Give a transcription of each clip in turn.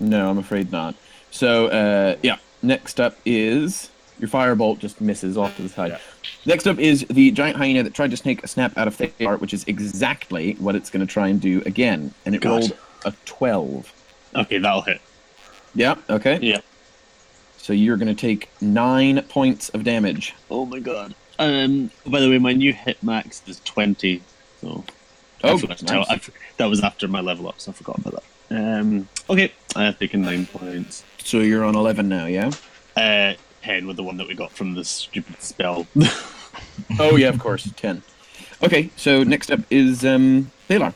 No, I'm afraid not. So, yeah. Next up is your firebolt just misses off to the side. Yeah. Next up is the giant hyena that tried to snake a snap out of Thalar, which is exactly what it's going to try and do again. And it God. rolled a 12. Okay, that'll hit. Yeah. Okay. Yeah. So you're going to take 9 points of damage. Oh my god. By the way, my new hit max is 20. So I Oh, forgot to tell. nice. That was after my level up, so I forgot about that. Okay, I've taken 9 points. So you're on 11 now, yeah? 10 with the one that we got from the stupid spell. Oh, yeah, of course. 10. Okay, so next up is Thalar.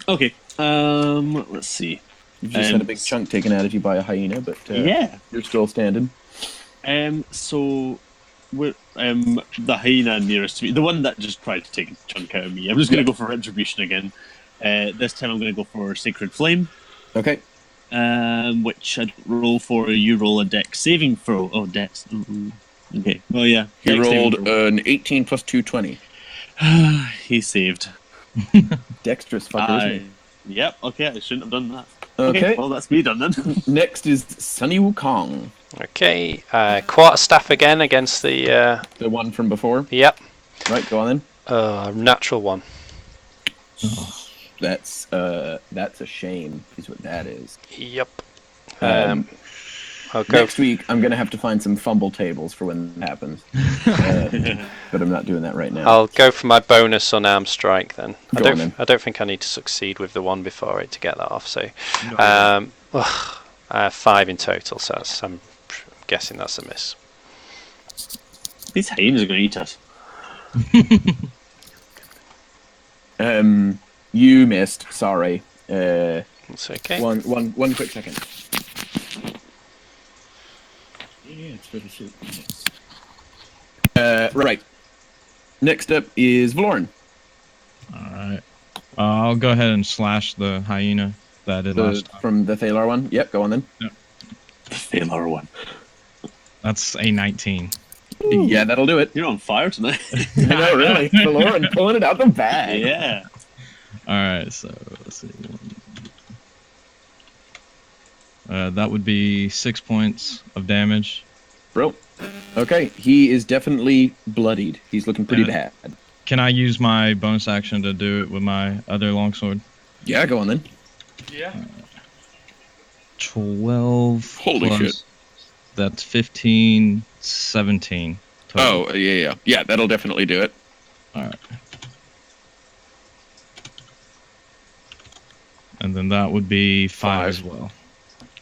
Okay. Let's see. You've just had a big chunk taken out of you by a hyena, but Yeah. you're still standing. So we're the hyena nearest to me, the one that just tried to take a chunk out of me. I'm just going to go for retribution again. This time I'm going to go for Sacred Flame. Okay. Which I'd roll for. You roll a dex saving throw. Oh, dex. Okay. Oh yeah. He Dex saving rolled throw. an 18 plus 2, 20. He saved. Dexterous fucker, isn't he? Yep. Okay, I shouldn't have done that. Okay. Well, that's me done then. Next is Sunny Wukong, Okay, quarterstaff again against the. the one from before. Yep, Right, go on then. natural one. That's a shame, is what that is. Yep. I'll go. Next week, I'm going to have to find some fumble tables for when that happens. But I'm not doing that right now. I'll go for my bonus unarmed strike then. Go on then. I don't think I need to succeed with the one before it to get that off. So, No. 5 in total. So I'm guessing that's a miss. These hyenas are going to eat us. You missed. Sorry. It's okay. One quick second. Yeah, it's for the soup. Right. Next up is Valoran. Alright. I'll go ahead and slash the hyena that I did last time. From the Thalar one. Yep, go on then. The Thalar one. That's a 19. Yeah, that'll do it. You're on fire tonight. I know, really. Valoran pulling it out the bag. Yeah. Alright, so let's see. That would be 6 points of damage. Bro. Okay, he is definitely bloodied. He's looking pretty bad. Can I use my bonus action to do it with my other longsword? Yeah, go on then. Yeah. 12. Holy plus- shit. That's 15, 17. Total. Oh, yeah. Yeah, that'll definitely do it. Alright. And then that would be 5 as well.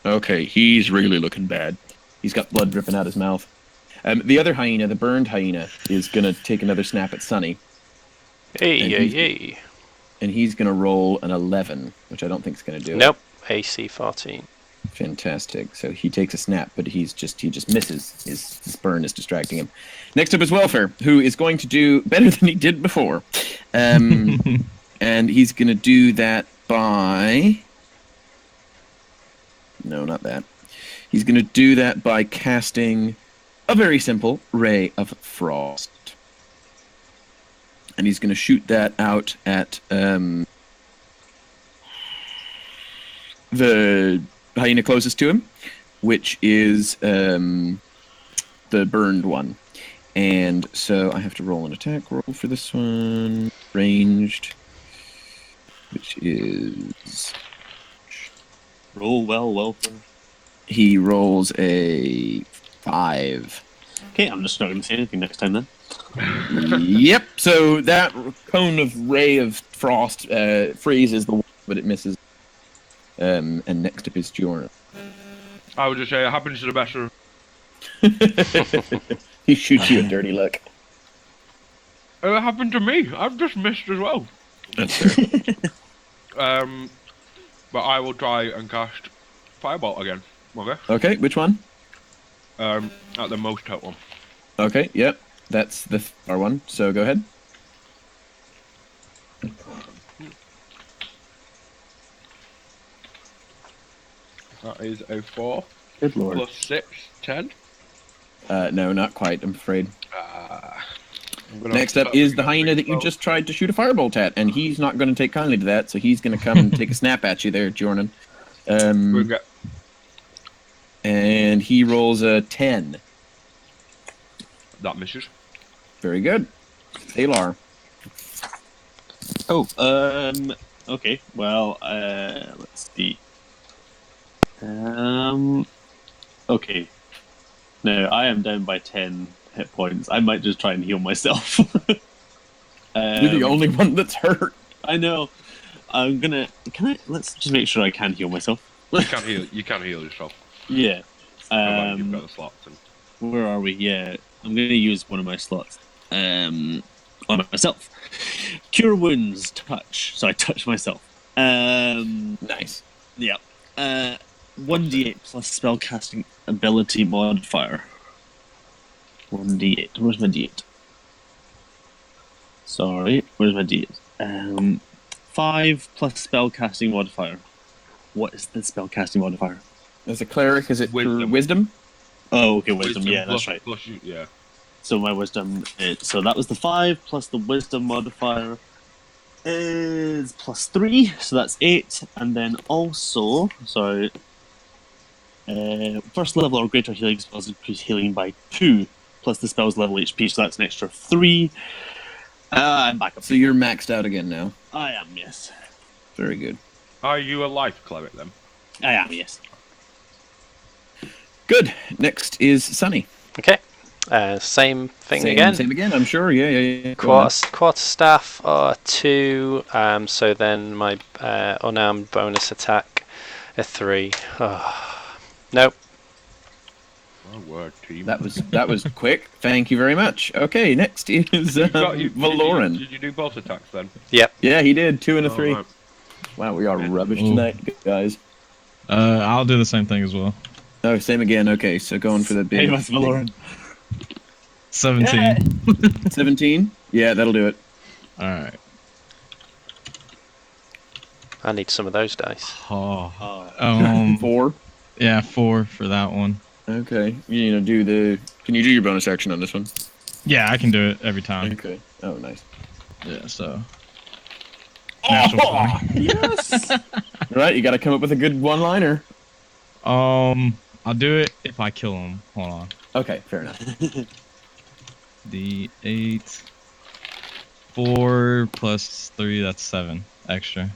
Okay, he's really looking bad. He's got blood dripping out his mouth. The other hyena, the burned hyena, is going to take another snap at Sunny. Hey. And he's going to roll an 11, which I don't think is going to do Nope. AC 14. it. Fantastic. So he takes a snap, but he just misses. His burn is distracting him. Next up is Welfare, who is going to do better than he did before. And he's going to do that by... No, not that. He's going to do that by casting a very simple Ray of Frost. And he's going to shoot that out at the hyena closest to him, which is the burned one. And so I have to roll an attack roll for this one. Ranged, which is... Roll well. He rolls a 5. Okay, I'm just not going to say anything next time then. Yep. So that cone of ray of frost freezes the wall, but it misses. And next up is Jordan. I would just say it happens to the best of He shoots you a dirty look. It happened to me. I've just missed as well. That's fair. But I will try and cast Firebolt again. Okay? Okay, which one? At the most hurt one. Okay, yep. That's the our one. So go ahead. That is a 4. Good lord. Plus 6, 10. No, not quite, I'm afraid. I'm gonna Next up is the hyena that you just tried to shoot a firebolt at, and he's not going to take kindly to that, so he's going to come and take a snap at you there, Jordan. We get And he rolls a 10. That misses. Very good. Talar. Oh, okay. Well, let's see. Okay. Now I am down by 10 hit points. I might just try and heal myself. You're the only one that's hurt. I know. I'm gonna. Can I? Let's just make sure I can heal myself. You can't heal. You can't heal yourself. Yeah. Provided you've got the slots. And... Where are we? Yeah. I'm gonna use one of my slots. On myself. Cure wounds. Touch. So I touch myself. Nice. Yeah. 1d8 plus spellcasting ability modifier. 1d8. Where's my d8? Sorry, where's my d8? 5 plus spellcasting modifier. What is the spellcasting modifier? As a cleric, is it Wisdom. wisdom? Oh, okay, wisdom. Yeah, plus, that's right. Plus you, yeah. So my wisdom. So that was the 5 plus the wisdom modifier is plus 3, so that's 8, and then also sorry. First level or greater healing spells increase healing by 2, plus the spell's level HP, so that's an extra 3. I'm back up. So you're maxed out again now. I am, yes. Very good. Are you a life cleric then? I am, yes. Good. Next is Sunny. Okay. Same thing again. Same again, I'm sure. Yeah. Go on. Quarter staff are 2. So then my unarmed bonus attack a 3. Oh, nope. My word, team. That was quick. Thank you very much. Okay, next is Valoran. Did you do both attacks then? Yep. Yeah, he did. 2 and a 3. Right. Wow, we are rubbish Ooh. tonight, guys. I'll do the same thing as well. Oh, same again. Okay, so going for the Hey, big that's Valoran. 17. 17. Yeah, that'll do it. All right. I need some of those dice. Oh. 4. Yeah, 4 for that one. Okay. You know, Can you do your bonus action on this one? Yeah, I can do it every time. Okay. Oh, nice. Yeah, so. Natural 20. Yes! All right, you got to come up with a good one-liner. I'll do it if I kill him. Hold on. Okay, fair enough. D8. 4 plus 3, that's 7 extra.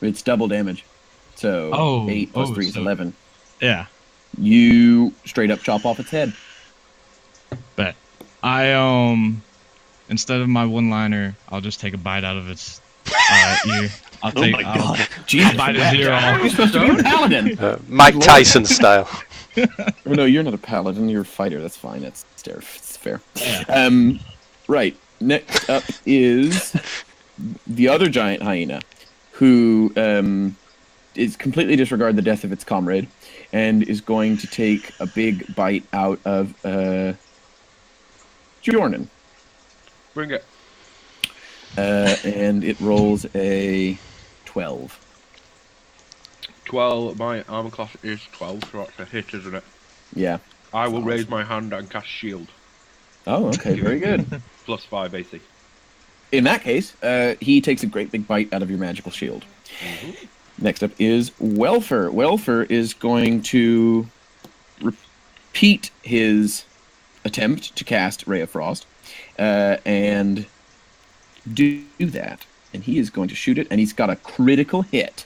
It's double damage. So Oh, 8 plus 3 is so- 11. Yeah, You straight up chop off its head. bet. I, instead of my one-liner, I'll just take a bite out of its ear. I'll Oh take. my god. Jesus, I'll bite his ear off. You're supposed to be a paladin. Mike Tyson style. Oh, no, you're not a paladin. You're a fighter. That's fine. It's fair. Yeah. Right. Next up is the other giant hyena, who is completely disregard the death of its comrade, and is going to take a big bite out of Jordan. Bring it. And it rolls a 12. 12. My armor class is 12, so that's a hit, isn't it? Yeah. I will raise my hand and cast shield. Oh, okay. Very good. Plus 5 AC. In that case, he takes a great big bite out of your magical shield. Next up is Welfer. Welfer is going to repeat his attempt to cast Ray of Frost, and do that. And he is going to shoot it, and he's got a critical hit.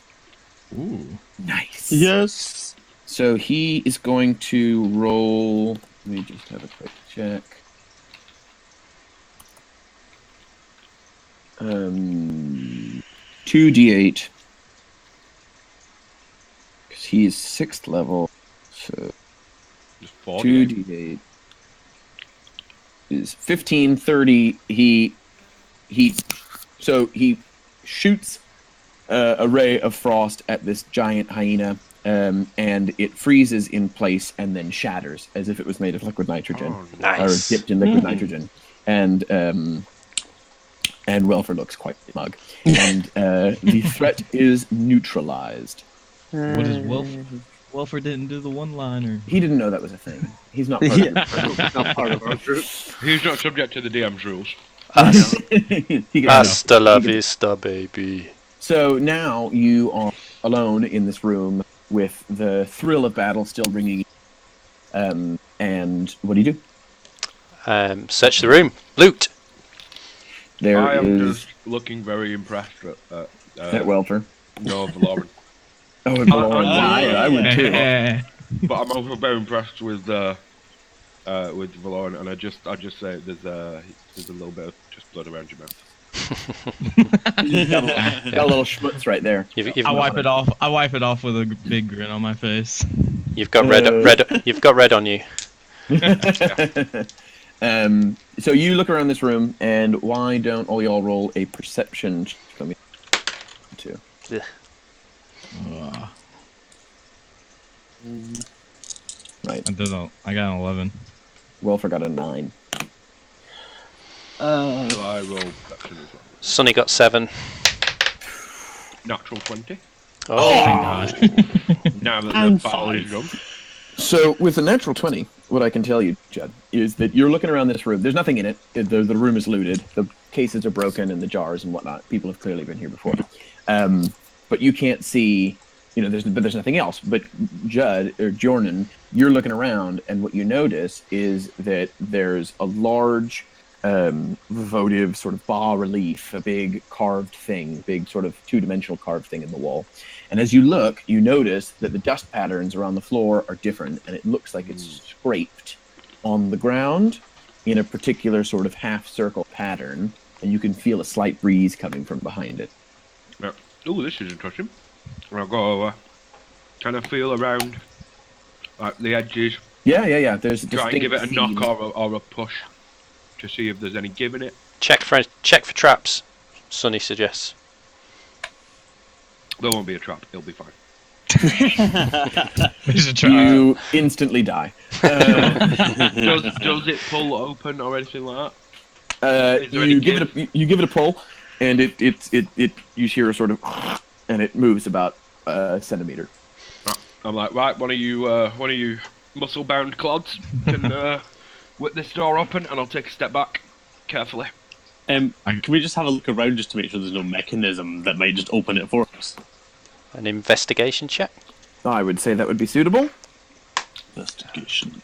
Ooh. Nice. Yes! So he is going to roll. Let me just have a quick check. 2d8. Because he is 6th level. So Just 40. 2d8 is 15, 30. He shoots a ray of frost at this giant hyena, and it freezes in place and then shatters as if it was made of liquid nitrogen. Oh, Nice. Or dipped in liquid nitrogen. And Welfer looks quite smug. And the threat is neutralized. What is Welfer didn't do the one-liner. He didn't know that was a thing. He's not part of it. Not part of our group. He's not subject to the DM's rules. He gets- Hasta la vista, baby. So now you are alone in this room with the thrill of battle still ringing. And what do you do? Search the room. Loot. There I am is just looking very impressed at at Welfer. no Valoran. Oh, and Valoran. Wow, I would too. But I'm also very impressed with Valoran, and I just say there's a little bit of just blood around your mouth. Got a little schmutz right there. I wipe it off. I wipe it off with a big grin on my face. You've got red. You've got red on you. So you look around this room, and why don't all y'all roll a perception? Let me too. Ugh. Right. I got an 11. Welfer got a 9. So I roll perception as well. Sonny got 7. Natural 20. Oh, Thank God. Now that And the battle is 5. done. So with a natural 20, what I can tell you, Judd, is that you're looking around this room. There's nothing in it. The room is looted. The cases are broken and the jars and whatnot. People have clearly been here before. But you can't see, there's nothing else. But Judd, or Jornan, you're looking around, and what you notice is that there's a large votive sort of bas-relief, a big carved thing, big sort of two-dimensional carved thing in the wall. And as you look, you notice that the dust patterns around the floor are different, and it looks like it's scraped on the ground in a particular sort of half-circle pattern, and you can feel a slight breeze coming from behind it. Yeah. Oh, this is interesting. I'll go over, kind of feel around, like the edges, Yeah. There's try and give it a distinct knock seams. or a push to see if there's any give in it. check for traps. Sonny suggests. There won't be a trap. It'll be fine. There's a trap. You instantly die. Does it pull open or anything like that? Is there any You give it a pull, and it you hear a sort of, and it moves about a centimeter. I'm like, right, one of you muscle-bound clods can whip this door open, and I'll take a step back carefully. Can we just have a look around just to make sure there's no mechanism that might just open it for us? An investigation check. I would say that would be suitable. Investigation.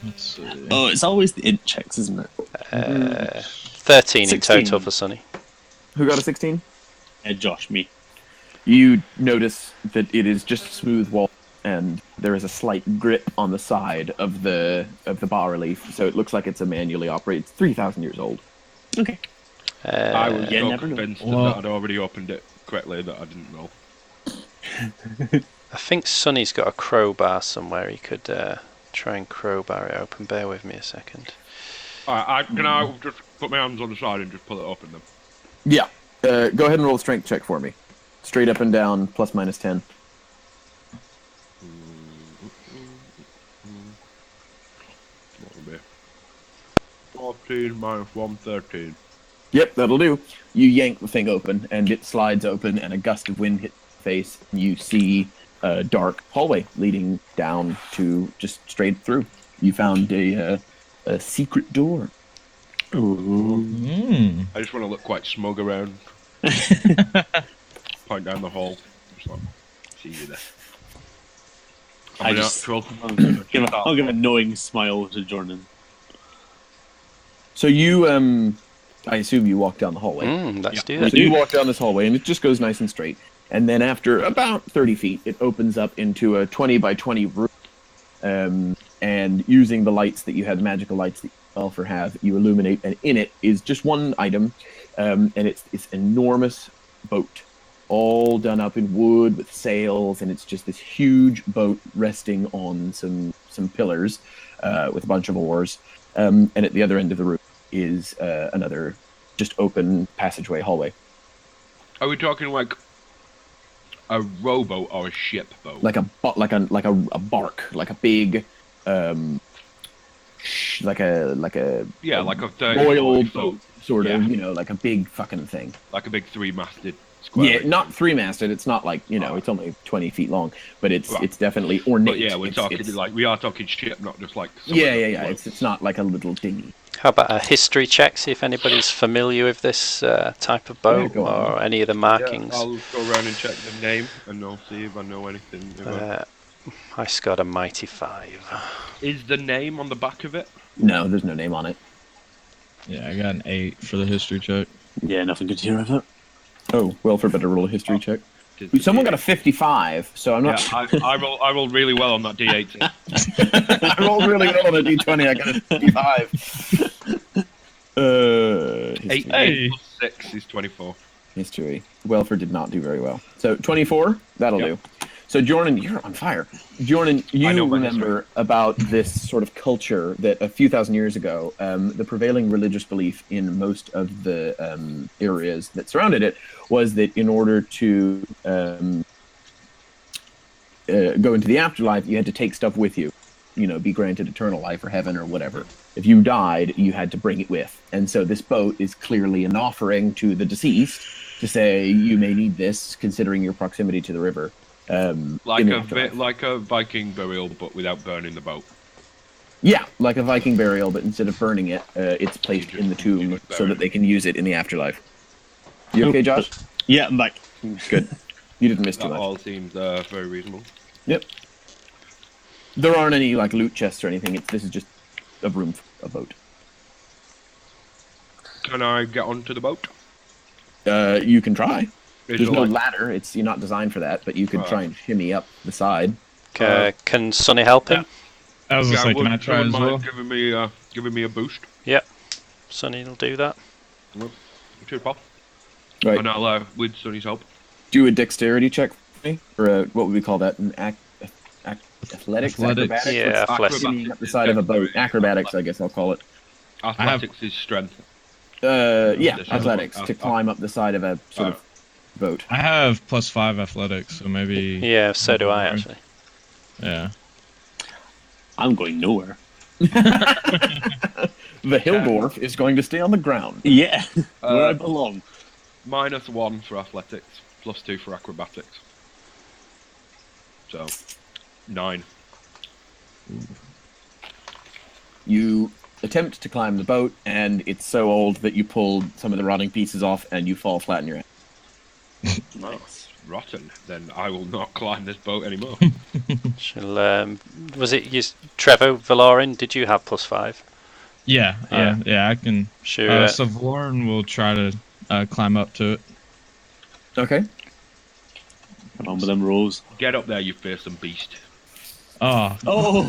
Let's see. Oh, it's always the int checks, isn't it? 13 in 16. total for Sonny. Who got a 16? Josh, me. You notice that it is just smooth wall, and there is a slight grip on the side of the bas-relief, so it looks like it's a manually operated. It's 3,000 years old. Okay. I was yeah, so never know. convinced Well- that I'd already opened it correctly that I didn't know. I think Sonny's got a crowbar somewhere. He could try and crowbar it open. Bear with me a second. Alright, can I just put my hands on the side and just pull it open then? Yeah. Go ahead and roll a strength check for me. Straight up and down, plus minus 10. What will be? 14 minus 1, 13. Yep, that'll do. You yank the thing open, and it slides open, and a gust of wind hits your face. You see a dark hallway leading down to just straight through. You found a secret door. Mm. I just want to look quite smug around. Point down the hall. Just like, see you there. I I'm a just- natural. I'll give a knowing smile to Jordan. So you, I assume you walk down the hallway. Let's do I that. So you walk down this hallway, and it just goes nice and straight. And then after about 30 feet, it opens up into a 20 by 20 room. And using the lights that you had, the magical lights that Elfer have, you illuminate, and in it is just one item, and it's this enormous boat, all done up in wood with sails, and it's just this huge boat resting on some pillars with a bunch of oars. And at the other end of the room is another just open passageway hallway, Are we talking like a rowboat or a ship boat? like a bark, like a big, like a yeah, like a 30 royal foot boat, sort of, Yeah. like a big fucking thing. like a big 3-masted square. Yeah, not 3-masted. It's not like it's only 20 feet long, but it's Right. it's definitely ornate. But yeah, we're It's- talking it's- we are talking ship, not just like. yeah. It's not like a little dinghy. How about a history check? See if anybody's familiar with this type of boat go on. or any of the markings. Yeah, I'll go around and check the name, and I'll see if I know anything. I scored a mighty 5. Is the name on the back of it? No, there's no name on it. Yeah, I got an 8 for the history check. Yeah, nothing good here of it. Oh, Welford better roll a history check. Someone got a 55, so I'm Yeah, not. I rolled really well on that D8. I rolled really well on a D20. I got a 55. History. 8 plus 6 is 24. History. Welford did not do very well. So 24, that'll Yep. do. So Jordan, you're on fire. Jordan, you I know my remember about this sort of culture that a few thousand years ago, the prevailing religious belief in most of the areas that surrounded it was that in order to go into the afterlife, you had to take stuff with you. You know, be granted eternal life or heaven or whatever. If you died, you had to bring it with. And so this boat is clearly an offering to the deceased to say, you may need this, considering your proximity to the river. Like in the a afterlife. like a Viking burial, but without burning the boat. Yeah, like a Viking burial, but instead of burning it, it's placed in the tomb so that they can use it in the afterlife. You okay, Josh? Yeah, I'm back. Good. You didn't miss too That much. all seems very reasonable. Yep. There aren't any like loot chests or anything. This is just a room, a boat. Can I get onto the boat? You can try. Is There's it no like- ladder. You're not designed for that, but you could try and shimmy up the side. Can Sonny help him? I was gonna say, can I would try someone as well? mind giving me a boost? Yep. Sonny will do that. Cheers, pal. Right. And I'll with Sonny's help. Do a dexterity check for me, or what would we call that? An athletics, Athletics. acrobatics. Yeah, What's athletics. shimmying up the side of a boat. Acrobatics, I guess I'll call it. Athletics is strength. Yeah, Yes, athletics I'll- to climb up the side of a sort of boat. I have +5 athletics, so maybe. Yeah, so do I actually. Yeah. I'm going nowhere. The hill dwarf is going to stay on the ground. Yeah, where I Uh, belong. -1 for athletics, +2 for acrobatics. So, 9. You attempt to climb the boat, and it's so old that you pull some of the rotting pieces off, and you fall flat in your head. Nice. Rotten. Then I will not climb this boat anymore. Shall, was it you, Trevor Valorin? Did you have +5? Yeah. Yeah. I can. Sure. So Valoran will try to climb up to it. Okay. Come on with them rolls. Get up there, you fearsome beast. Oh, Oh!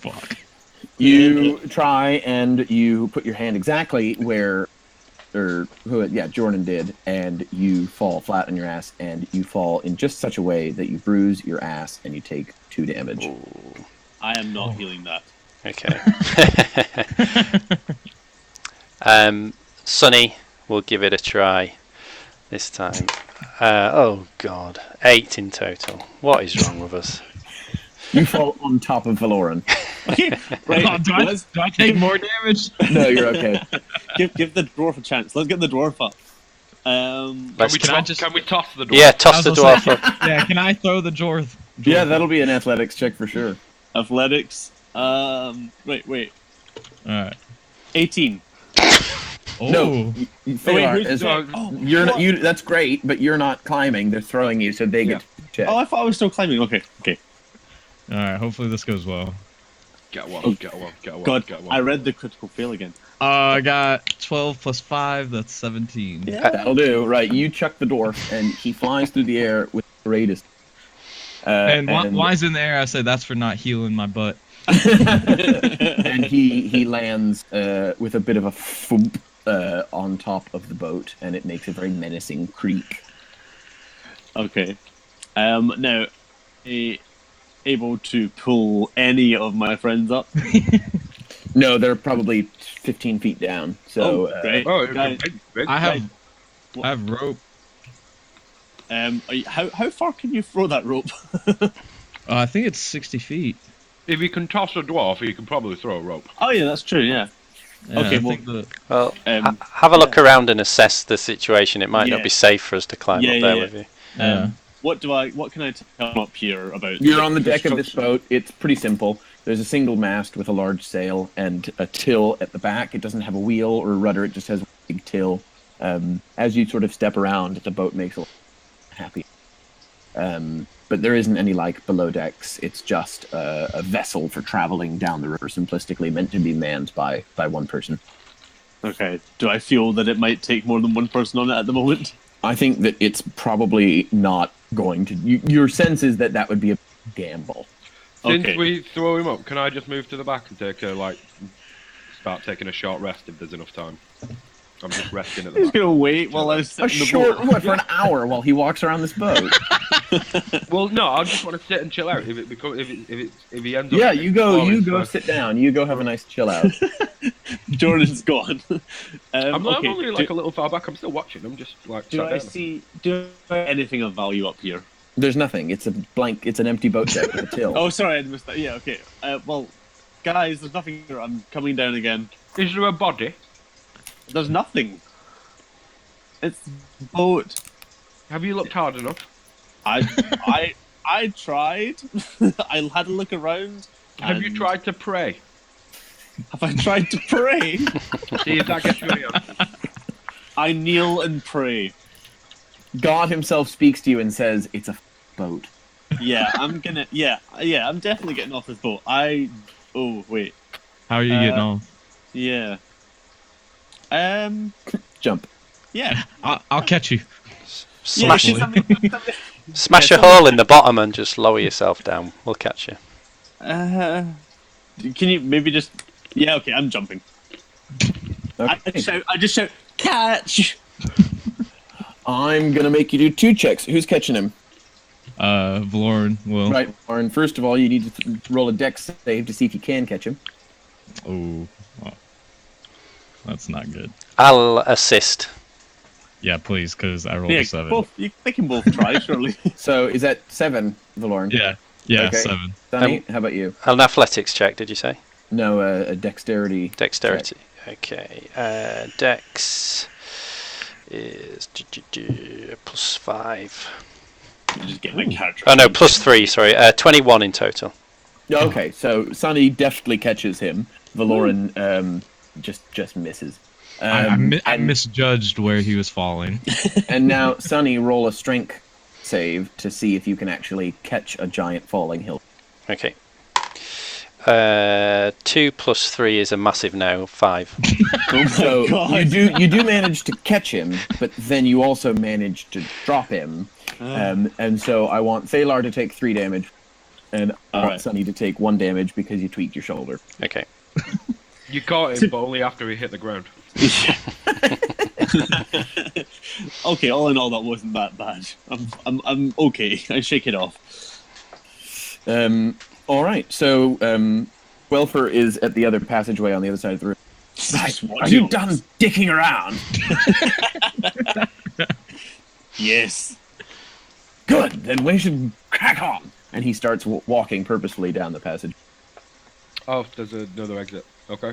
fuck. You try and you put your hand exactly where, Jordan did, and you fall flat on your ass, and you fall in just such a way that you bruise your ass and you take 2 damage. I am not healing that. Okay. Sonny will give it a try this time. Oh god, 8 in total. What is wrong with us? You fall on top of Valoran. Right, Oh, do I take more damage? No, you're okay. give the dwarf a chance. Let's get the dwarf up. Let's Can we toss the door? yeah, toss the I was dwarf gonna up. Yeah, can I throw the dwarf? Yeah, that'll be an athletics check for sure. Athletics. Wait. Alright. 18. Oh. No, you Oh, wait, Phalar, who's as- next? Oh, you're not, what? you. That's great, but you're not climbing. They're throwing you, so they get to check. Oh, I thought I was still climbing. Okay. Alright, hopefully this goes well. Get one, get one, get one, God, get one. I read the critical fail again. I got 12 + 5, that's 17. That'll do. Right, you chuck the dwarf, and he flies through the air with the greatest. And why's in the air? I say that's for not healing my butt. and he lands with a bit of a thump on top of the boat, and it makes a very menacing creak. Okay. Now, able to pull any of my friends up? No, they're probably 15 feet down. So great. Oh, it's Guys, big. I have rope. How far can you throw that rope? I think it's 60 feet. If you can toss a dwarf, you can probably throw a rope. Oh yeah, that's true. Yeah. Yeah, Okay, I think Well, Um, have a look around and assess the situation. It might Yeah. not be safe for us to climb Yeah, up there yeah, with you. yeah. What can I tell up here about? you're on the deck of this construction? boat. It's pretty simple. There's a single mast with a large sail and a till at the back. It doesn't have a wheel or a rudder. It just has a big till. As you sort of step around, the boat makes a happy. but there isn't any like below decks. It's just a vessel for traveling down the river, simplistically meant to be manned by one person. Okay. Do I feel that it might take more than one person on it at the moment? I think that it's probably not going to. Your sense is that would be a gamble. Since Okay. we throw him up, can I just move to the back and start taking a short rest if there's enough time? I'm just resting at the I'm just back. gonna wait while I sit A in the short boat. what for an hour while he walks around this boat. Well, no, I just want to sit and chill out. If he ends up. Yeah, you go falling, sit down. You go have a nice chill out. Jordan's gone. I'm okay. only like a little far back. I'm still watching. I'm just like. Do sat I down. see? Do I see anything of value up here? There's nothing. It's a blank. It's an empty boat deck with a till. Oh, sorry, I missed that. Yeah, okay. Well, guys, there's nothing here. I'm coming down again. Is there a body? There's nothing. It's boat. Have you looked hard enough? I tried. I had a look around. Have you and- tried to pray? Have I tried to pray? See if that gets you any answers. I kneel and pray. God himself speaks to you and says, "It's a boat." Yeah, I'm gonna. Yeah, I'm definitely getting off this boat. Oh wait. How are you getting off? Yeah. Jump. Yeah. I'll catch you. Yeah, Smash, she's smash Yeah, a hole in the bottom and just lower yourself down. We'll catch you. Can you maybe just? Yeah. Okay, I'm jumping. I Okay. just shout, catch. I'm gonna make you do 2 checks. Who's catching him? Valoran will. Right, Warren. First of all, you need to roll a dex save to see if you can catch him. Oh, well, that's not good. I'll assist. Yeah, please, because I rolled Yeah, a 7. they can both try, surely. So is that 7, Valoran? Yeah, Okay. 7. Sonny, how about you? An athletics check, did you say? No, a dexterity. Dexterity. Okay. Dex is +5. Just getting a character. Oh no, +3. Sorry, 21 in total. Okay, so Sonny deftly catches him. Valoran just misses. I and, misjudged where he was falling. and now, Sonny, roll a strength save to see if you can actually catch a giant falling hill. Okay. 2 + 3 is a massive no. 5. So God. you do manage to catch him, but then you also manage to drop him. And so I want Thalar to take 3 damage, and I want Alright. Sonny to take 1 damage because you tweaked your shoulder. Okay. You caught him, but only after he hit the ground. Okay, all in all, that wasn't that bad. I'm okay. I shake it off. All right, so Welfer is at the other passageway on the other side of the room. Just Are watching you all done this. dicking around? Yes. Good, then we should crack on. And he starts walking purposefully down the passage. Oh, there's another exit. Okay.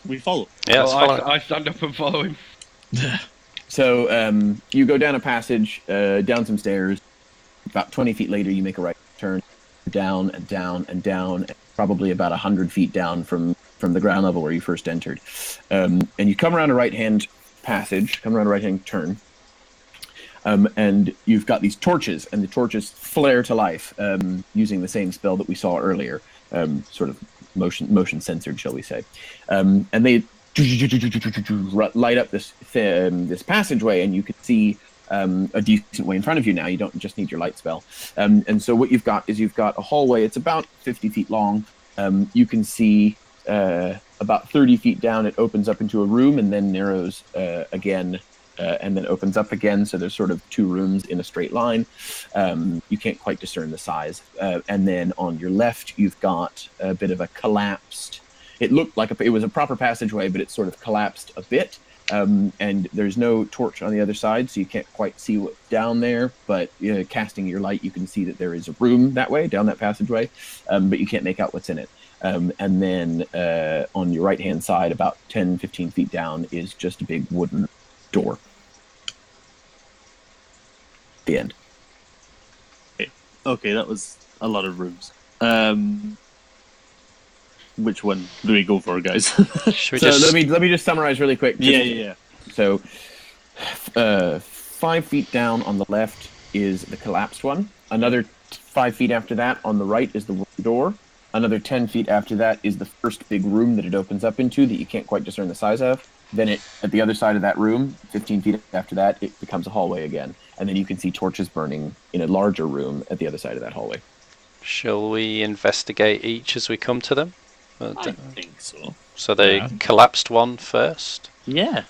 We follow. Yeah, let's Well, follow it. I stand up and follow him. So you go down a passage, down some stairs. About 20 feet later, you make a right turn, down and down and down, probably about 100 feet down from the ground level where you first entered. And you come around a right-hand passage, come around a right-hand turn, and you've got these torches, and the torches flare to life using the same spell that we saw earlier, sort of motion censored, shall we say. And they light up this passageway, and you can see a decent way in front of you now. You don't just need your light spell. And so what you've got is you've got a hallway. It's about 50 feet long. You can see about 30 feet down, it opens up into a room and then narrows again, and then opens up again. So there's sort of 2 rooms in a straight line. You can't quite discern the size. And then on your left, you've got a bit of a collapsed. It looked like it was a proper passageway, but it's sort of collapsed a bit. And there's no torch on the other side, so you can't quite see what's down there. But casting your light, you can see that there is a room that way, down that passageway, but you can't make out what's in it. And then on your right-hand side, about 10, 15 feet down, is just a big wooden door. The end. Okay, that was a lot of rooms. Which one do we go for, guys? Should we So just... let me just summarize really quick. yeah. So 5 feet down on the left is the collapsed one. Another 5 feet after that, on the right, is the door. Another 10 feet after that is the first big room that it opens up into that you can't quite discern the size of. Then at the other side of that room, 15 feet after that, it becomes a hallway again. And then you can see torches burning in a larger room at the other side of that hallway. Shall we investigate each as we come to them? I think so. So the Yeah. collapsed one first. Yeah.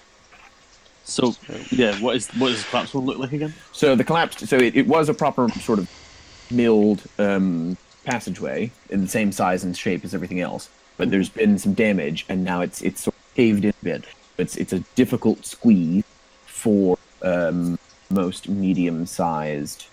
So, yeah, what does the collapsed one look like again? So the collapsed, so it was a proper sort of milled passageway in the same size and shape as everything else, but there's been some damage, and now it's sort of caved in a bit. It's a difficult squeeze for most medium-sized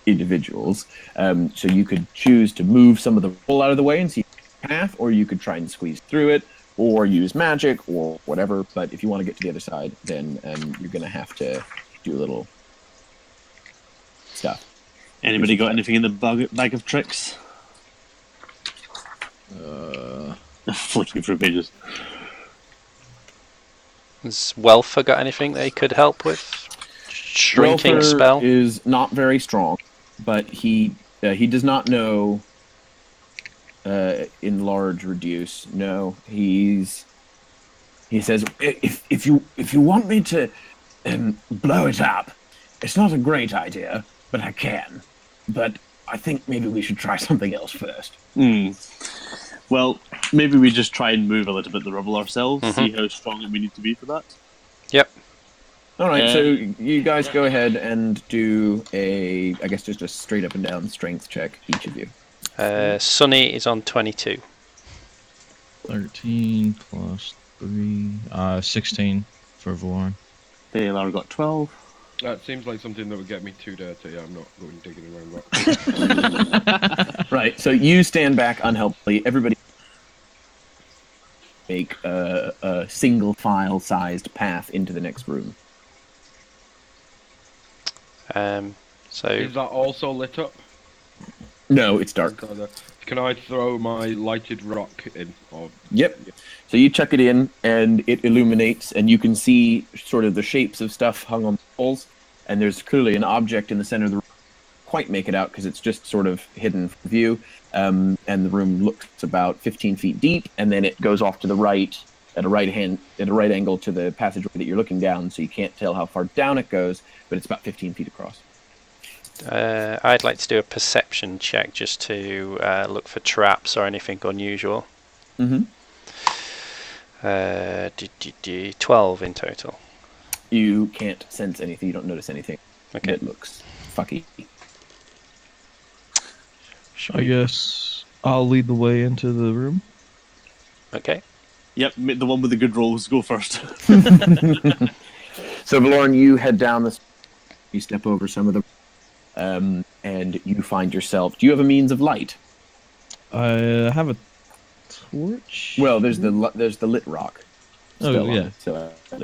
individuals. So you could choose to move some of the rubble out of the way and see the path, or you could try and squeeze through it, or use magic, or whatever. But if you want to get to the other side, then you're going to have to do a little stuff. Anybody got anything in the bag of tricks? Flicking through pages. Has Welfer got anything they could help with? Shrinking Welfer spell? is not very strong, but he does not know enlarge, reduce. No, he says if you want me to blow it up, it's not a great idea, but I can. But I think maybe we should try something else first. Well, maybe we just try and move a little bit the rubble ourselves, see how strong we need to be for that. Yep. All right, so you guys go ahead and do I guess just a straight up and down strength check, each of you. Sunny is on 22. 13 plus 3, 16 for Valoran. Baylor got 12. That seems like something that would get me too dirty. I'm not going digging around that. Right, so you stand back unhelpfully. Everybody make a single file sized path into the next room. So Is that also lit up? No, it's dark. Can I throw my lighted rock in? Or... Yep. So you chuck it in, and it illuminates, and you can see sort of the shapes of stuff hung on the walls, and there's clearly an object in the center of the room. Quite make it out because it's just sort of hidden from view, and the room looks about 15 feet deep, and then it goes off to the right at a right angle to the passageway that you're looking down, so you can't tell how far down it goes, but it's about 15 feet across. I'd like to do a perception check just to look for traps or anything unusual. 12 in total. You can't sense anything. You don't notice anything. Okay. It looks fucky. I guess I'll lead the way into the room. Okay. Yep, the one with the good rolls, go first. So, Valoran, you head down this. You step over some of them, and you find yourself. Do you have a means of light? I have a torch. Well, there's the lit rock. Oh, still on yeah.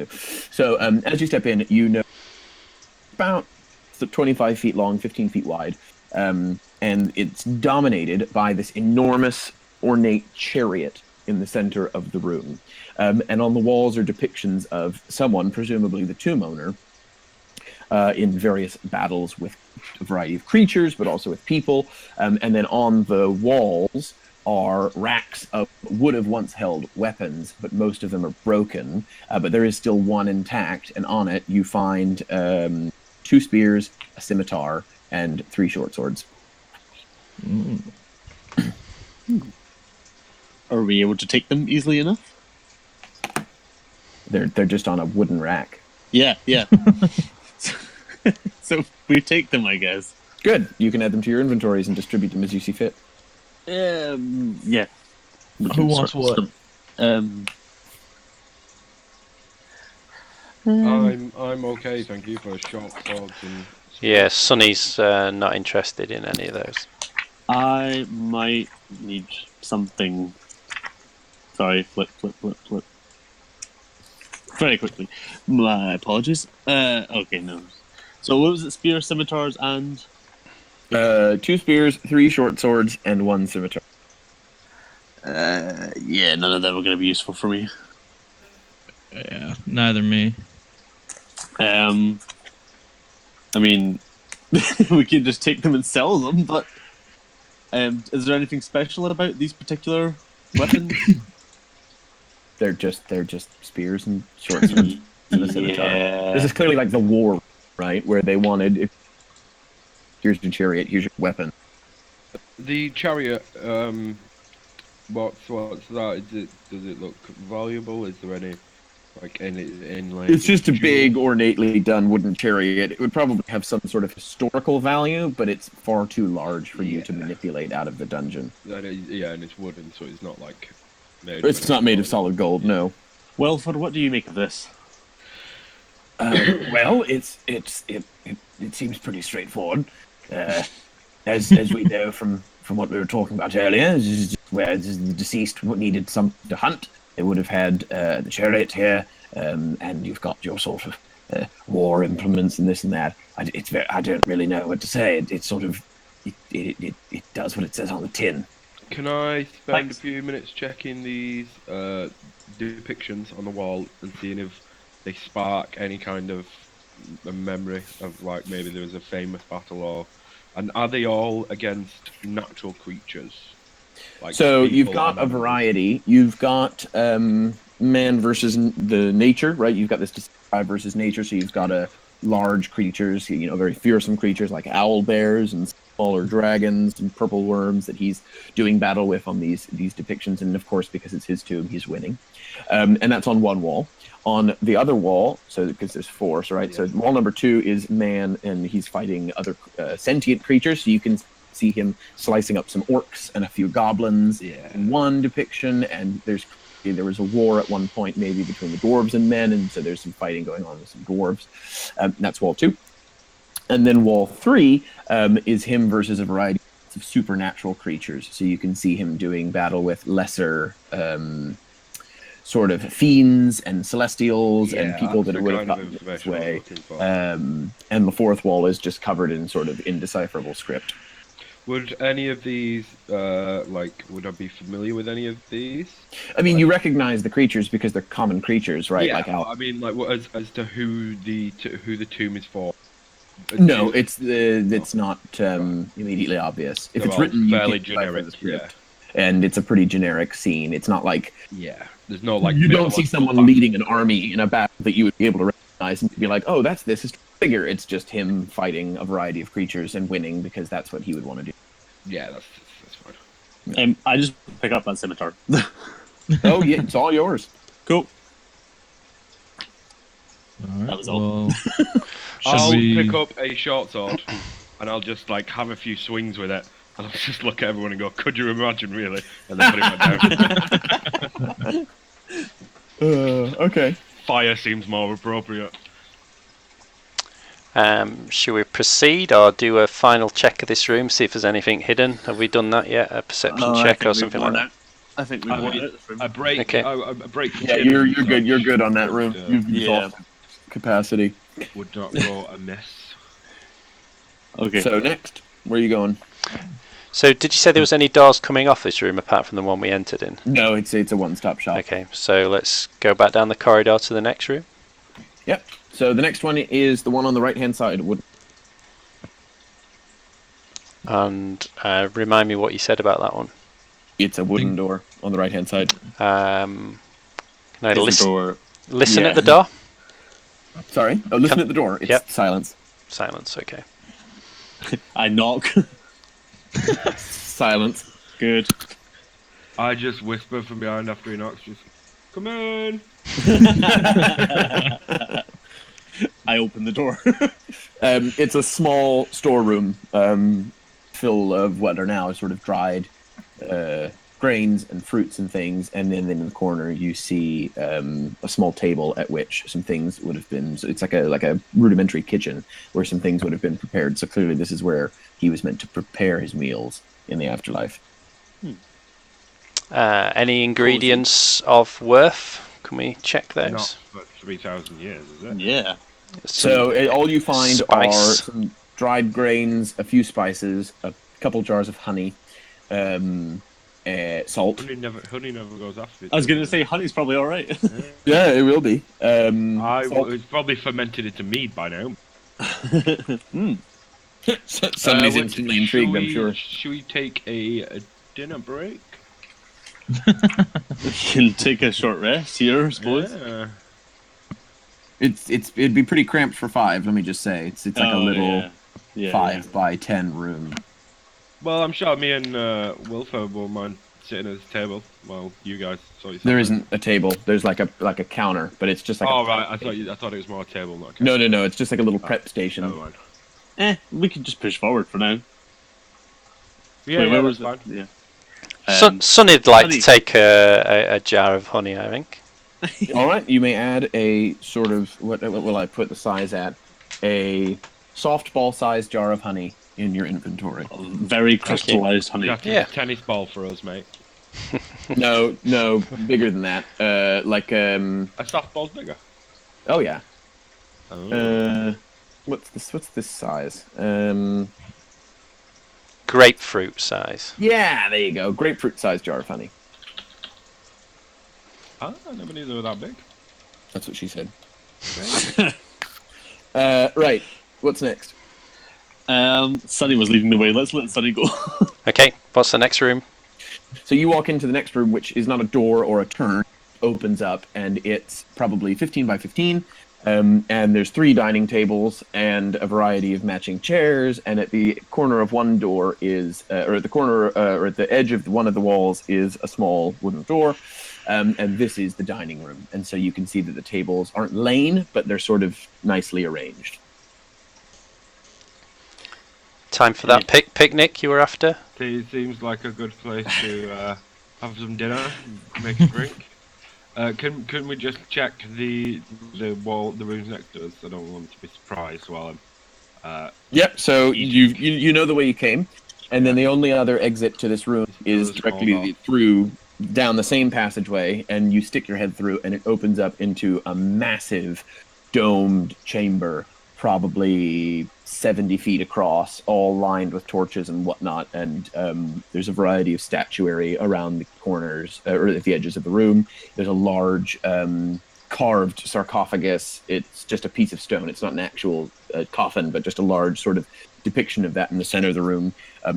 it, so as you step in, you know about 25 feet long, 15 feet wide, and it's dominated by this enormous, ornate chariot in the center of the room. And on the walls are depictions of someone, presumably the tomb owner, in various battles with a variety of creatures, but also with people. And then on the walls are racks of what would have once held weapons, but most of them are broken. But there is still one intact, and on it you find 2 spears, a scimitar, and 3 short swords. Are we able to take them easily enough? They're just on a wooden rack. Yeah. So we take them, I guess. Good. You can add them to your inventories and distribute them as you see fit. Yeah. Who wants what? I'm okay, thank you for sharp swords and. Yeah, Sunny's not interested in any of those. I might need something. Sorry, flip. Very quickly. My apologies. Okay, no. So what was it? Spear, scimitars, and... 2 spears, 3 short swords, and 1 scimitar. Yeah, none of them are going to be useful for me. Yeah, neither me. I mean, we can just take them and sell them. But is there anything special about these particular weapons? They're just spears and short swords. and a scimitar. This is clearly like the war, right? Where they wanted, here's your chariot, here's your weapon. The chariot, what's that? Does it look valuable? Is there any like any inlay? It's just a big, ornately done wooden chariot. It would probably have some sort of historical value, but it's far too large for you to manipulate out of the dungeon. Yeah, and it's wooden, so it's not like made. It's not made of solid gold, no. Welford, what do you make of this? Well, it seems pretty straightforward. As we know from what we were talking about earlier, this is just where the deceased needed something to hunt. They would have had the chariot here, and you've got your sort of war implements and this and that. I don't really know what to say. It sort of it does what it says on the tin. Can I spend a few minutes checking these depictions on the wall and seeing if they spark any kind of a memory of like maybe there was a famous battle or, and are they all against natural creatures? Like so you've people got or a variety. You've got man versus the nature, right? You've got this describe versus nature. So you've got large creatures, very fearsome creatures like owl bears and smaller dragons and purple worms that he's doing battle with on these depictions. And of course, because it's his tomb, he's winning. And that's on one wall. On the other wall, so because there's four, so right. Yeah. So wall number 2 is man, and he's fighting other sentient creatures. So you can see him slicing up some orcs and a few goblins in one depiction. And there was a war at one point, maybe between the dwarves and men, and so there's some fighting going on with some dwarves. That's wall 2. And then wall 3 is him versus a variety of supernatural creatures. So you can see him doing battle with lesser. Sort of fiends and celestials and people that would have gotten this way. And the fourth wall is just covered in sort of indecipherable script. Would any of these, would I be familiar with any of these? I mean, you recognize the creatures because they're common creatures, right? Yeah, like how... I mean, like as to who the tomb is for. No, it's not immediately obvious. If it's written, fairly you can generic. the script. And it's a pretty generic scene. It's not like there's no like you don't see someone leading an army in a battle that you would be able to recognize and be like, oh, that's this figure. It's just him fighting a variety of creatures and winning because that's what he would want to do. Yeah, that's fine. I just pick up that scimitar. Oh yeah, it's all yours. Cool. All right, That was all. I'll pick up a short sword and I'll just like have a few swings with it. And I'll just look at everyone and go, could you imagine, really? And then put it back down. Okay. Fire seems more appropriate. Should we proceed or do a final check of this room, see if there's anything hidden? Have we done that yet? A perception check or something like that? I think we've worn it. A break. Okay. A break. Yeah, you're good. You're good on that room. You've exhausted capacity. Would not go amiss. Okay. So next, where are you going? So did you say there was any doors coming off this room apart from the one we entered in? No, it's a one-stop shop. Okay, so let's go back down the corridor to the next room. Yep. So the next one is the one on the right-hand side. And remind me what you said about that one. It's a wooden door on the right-hand side. Can I listen Yeah. at the door? Sorry? Oh, listen at the door. It's silence. Silence, okay. I knock. Silence. Good. I just whisper from behind after he knocks, just, come in! I open the door. It's a small storeroom full of what are now sort of dried grains and fruits and things, and then in the corner you see a small table at which some things would have been. So it's like a rudimentary kitchen where some things would have been prepared. So clearly this is where he was meant to prepare his meals in the afterlife. Any ingredients of worth? Can we check those? Not for 3,000 years, is it? Yeah. So all you find are spice. some dried grains, a few spices, a couple jars of honey, salt. Honey never goes after it. I was going to say honey's probably all right. Yeah, it will be. It's probably fermented into mead by now. Somebody's What- instantly intrigued, I'm sure. Should we take a dinner break? We can take a short rest here, I suppose. Yeah. It'd be pretty cramped for 5. Let me just say, it's like a little yeah, 5 by 10 room. Well, I'm sure me and Wilfo won't mind sitting at this table while you guys sort There isn't a table. There's like a counter, but it's just like. Oh a right, I thought it was more a table, not a No. It's just like a little prep station. Never mind. We can just push forward for now. Yeah, Wait, yeah, where that's was fine. it? Yeah. Sonny'd like honey. to take a jar of honey, I think. All right, you may add a sort of what will I put the size at? A softball-sized jar of honey in your inventory. Very crystallized honey. That's Yeah. a tennis ball for us, mate. No, bigger than that. A softball's bigger. Oh yeah. Oh. What's this size? Grapefruit size. Yeah, there you go. Grapefruit-sized jar of honey. I never knew they were that big. That's what she said. Right. What's next? Sunny was leading the way. Let's let Sunny go. Okay, what's the next room? So you walk into the next room, which is not a door or a turn. It opens up, and it's probably 15 by 15. And there's 3 dining tables and a variety of matching chairs. And at the corner of one door is, or at the corner, or at the edge of one of the walls is a small wooden door. And this is the dining room. And so you can see that the tables aren't lain, but they're sort of nicely arranged. Time for that picnic you were after? Seems like a good place to have some dinner, make a drink. Can we just check the rooms next to us? I don't want to be surprised while I'm. Yep. So you know the way you came, and then the only other exit to this room is directly through down the same passageway, and you stick your head through, and it opens up into a massive domed chamber, probably 70 feet across, all lined with torches and whatnot. And there's a variety of statuary around the corners or at the edges of the room. There's a large carved sarcophagus. It's just a piece of stone. It's not an actual coffin, but just a large sort of depiction of that in the center of the room.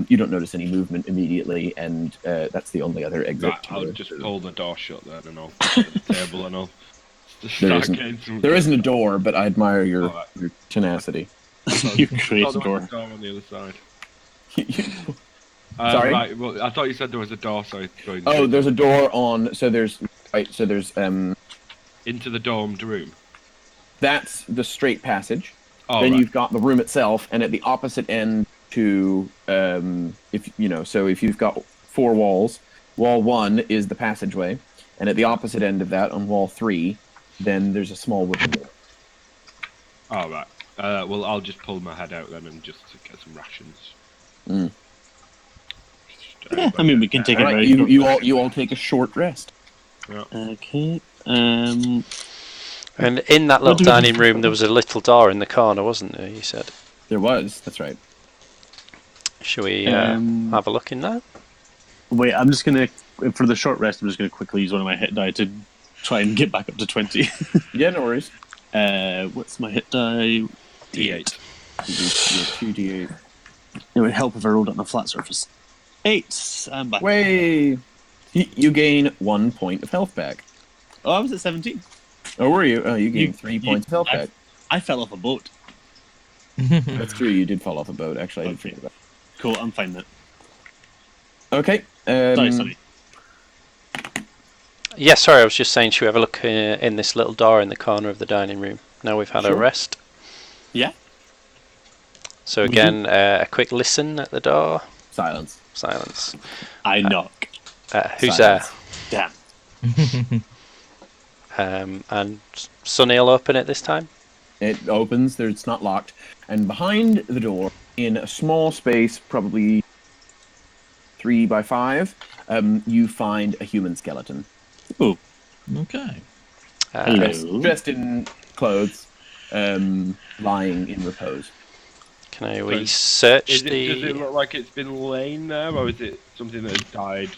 You don't notice any movement immediately, and that's the only other exit. Right, I'll just pull the door shut then, and I'll sit at the table, and I'll just There isn't a door, but I admire your tenacity. You create a door. On the other side. Sorry? Right, well, I thought you said there was a door, so I going Oh, there's a door on. So there's into the domed room. that's the straight passage. Oh, Then right. you've got the room itself, and at the opposite end to if you've got 4 walls, wall 1 is the passageway, and at the opposite end of that, on wall 3, then there's a small wooden door. Oh, right. Well, I'll just pull my head out then and just get some rations. Mm. Yeah, I mean, we can take All a right, very you all take a short rest. Okay. And in that little do we do dining for room, fun? there was a little door in the corner, wasn't there? You said. There was. That's right. Shall we Um, have a look in there? Wait, I'm just gonna for the short rest. I'm just gonna quickly use one of my hit die to try and get back up to 20. Yeah, no worries. What's my hit die? D8. 2d8. It would help if I rolled it on a flat surface. 8. I'm back. Way. You gain 1 point of health back. Oh, I was at 17. Oh, were you? Oh, you gained You- 3 points of health back. I fell off a boat. That's true. You did fall off a boat. Actually, I did Okay. forget about Cool, I'm fine now. that. Okay. Sorry. Yeah, sorry, I was just saying, should we have a look in this little door in the corner of the dining room? Now we've had a Sure. rest. Yeah. So We again, a quick listen at the door. Silence. Silence. I knock. Who's Silence. Damn. there? And Sonny will open it this time. It opens. It's not locked. And behind the door, in a small space, probably 3 by 5, you find a human skeleton. Oh, Okay. hello. Dressed in clothes, lying in repose. Can we So, search Does it the... look like it's been laying there, or is it something that has died?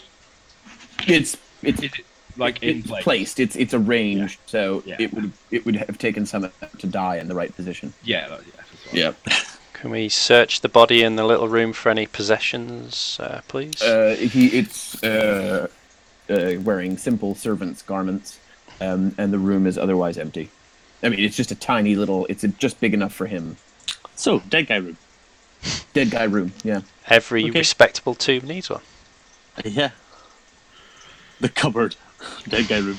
It's Is it like in it's place? placed. It's arranged, so Yeah. it would have taken some to die in the right position. Yeah, that's what Yeah. Can we search the body in the little room for any possessions, please? It's wearing simple servant's garments, and the room is otherwise empty. I mean, it's just a tiny little. It's just big enough for him. So, dead guy room. Dead guy room. Yeah. Every Okay. respectable tomb needs one. Yeah. The cupboard. Dead guy room.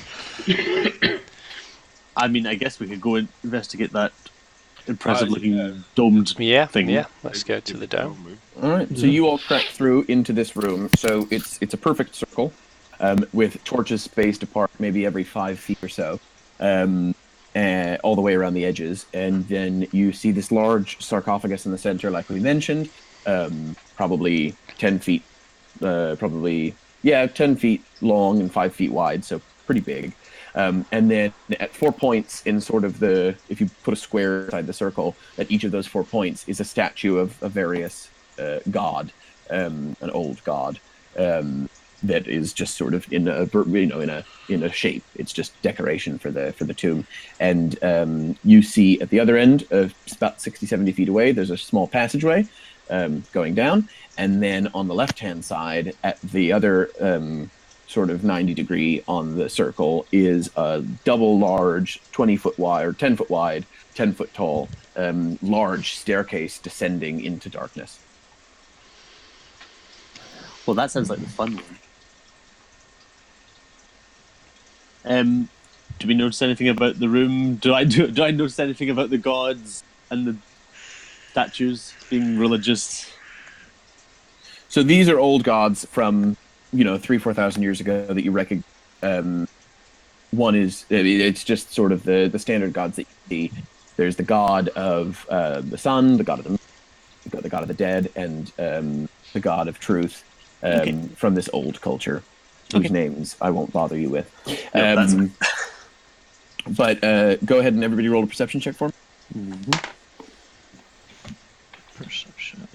I mean, I guess we could go and investigate that impressive-looking domed Yeah, thing. yeah. Let's go to the dome. All right. So you all trek through into this room. So it's a perfect circle, with torches spaced apart, maybe every 5 feet or so, all the way around the edges. And then you see this large sarcophagus in the center, like we mentioned, probably 10 feet, 10 feet long and 5 feet wide, so pretty big. And then at 4 points in sort of if you put a square inside the circle, at each of those 4 points is a statue of a various god, an old god, that is just sort of in a shape. It's just decoration for the tomb. And you see at the other end, about 60, 70 feet away, there's a small passageway going down. And then on the left-hand side, at the other sort of 90 degree on the circle, is a double large 20-foot wide or 10-foot wide, 10-foot tall, large staircase descending into darkness. Well, that sounds like the fun one. Do we notice anything about the room? Do I notice anything about the gods and the statues being religious? So these are old gods from 3,000-4,000 years ago that you recognize. One is, it's just sort of the standard gods that you see. There's the god of the sun, the god of the god of the dead, and the god of truth from this old culture, whose names I won't bother you with. No, but go ahead and everybody roll a perception check for me. Mm-hmm. Perception.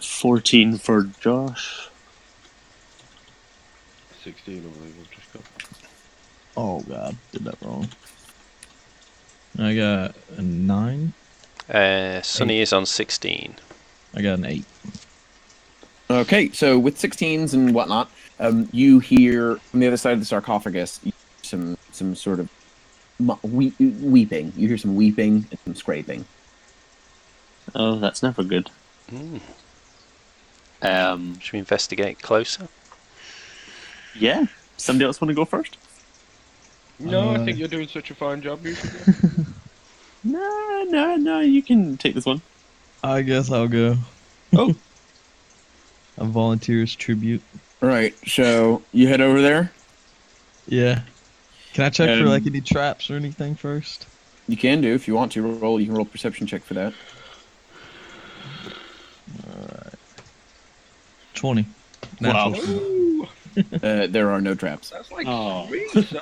14 for Josh. 16, I believe I've just got. Oh god, did that wrong. I got a 9. Sunny is on 16. I got an 8. Okay, so with 16s and whatnot, you hear from the other side of the sarcophagus some sort of weeping. You hear some weeping and some scraping. Oh, that's never good. Should we investigate closer? Yeah. Somebody else want to go first? No, I think you're doing such a fine job. You should go. No. You can take this one. I guess I'll go. Oh. A volunteer's tribute. All right, so you head over there. Yeah. Can I check for like any traps or anything first? You can do if you want to roll. You can roll a perception check for that. Alright. 20. Wow. Natural. Ooh, There are no traps. that's like Oh. 3, son.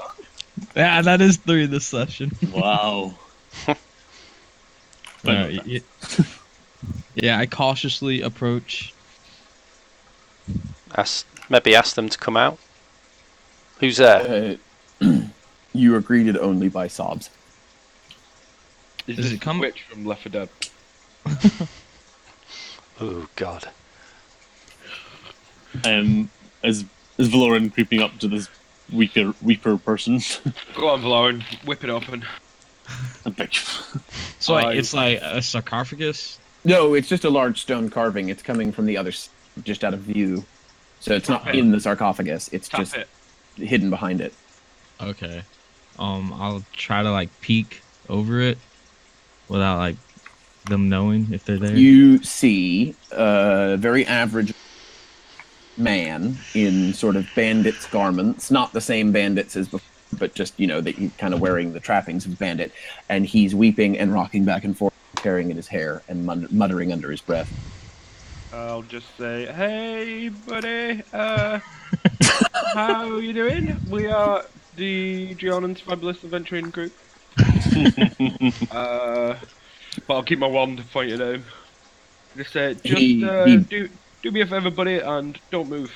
Yeah, that is 3 this session. Wow. Alright, yeah, I cautiously approach. Maybe ask them to come out. Who's there? You are greeted only by sobs. Is Does this it come- Witch from Left 4 Dead? Oh God. Is Valoran creeping up to this weeper person? Go on, Valoran, whip it open. A bitch. So it's like a sarcophagus? No, it's just a large stone carving. It's coming from the other, just out of view. So it's not in the sarcophagus. It's Tap just it. hidden behind it. Okay. I'll try to like peek over it without like them knowing if they're there. You see a very average man in sort of bandit's garments, not the same bandits as before, but just, that he's kind of wearing the trappings of a bandit, and he's weeping and rocking back and forth, tearing at his hair and muttering under his breath. I'll just say, hey, buddy, how you doing? We are the Gianan's Fabulous Adventuring Group. But I'll keep my wand pointed at him. Just say, do me a favour, buddy, and don't move.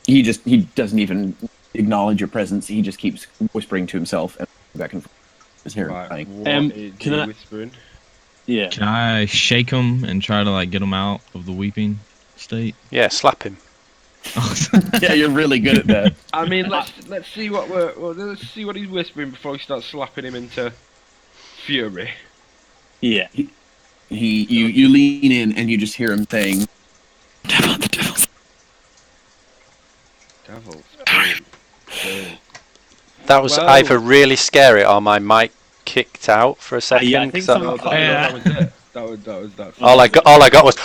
He doesn't even acknowledge your presence. He just keeps whispering to himself and back and forth. His hair Right, dying. what is can he I- whispering? Yeah. Can I shake him and try to like get him out of the weeping state? Yeah, slap him. Yeah, you're really good at that. I mean, let's see let's see what he's whispering before we start slapping him into fury. Yeah. You lean in and you just hear him saying, "Devil, the devil's." Devils. Boom. Boom. That was Well- either really scary or my mic kicked out for a second. yeah, I think 'cause some- No, that was it. That was that. all I got was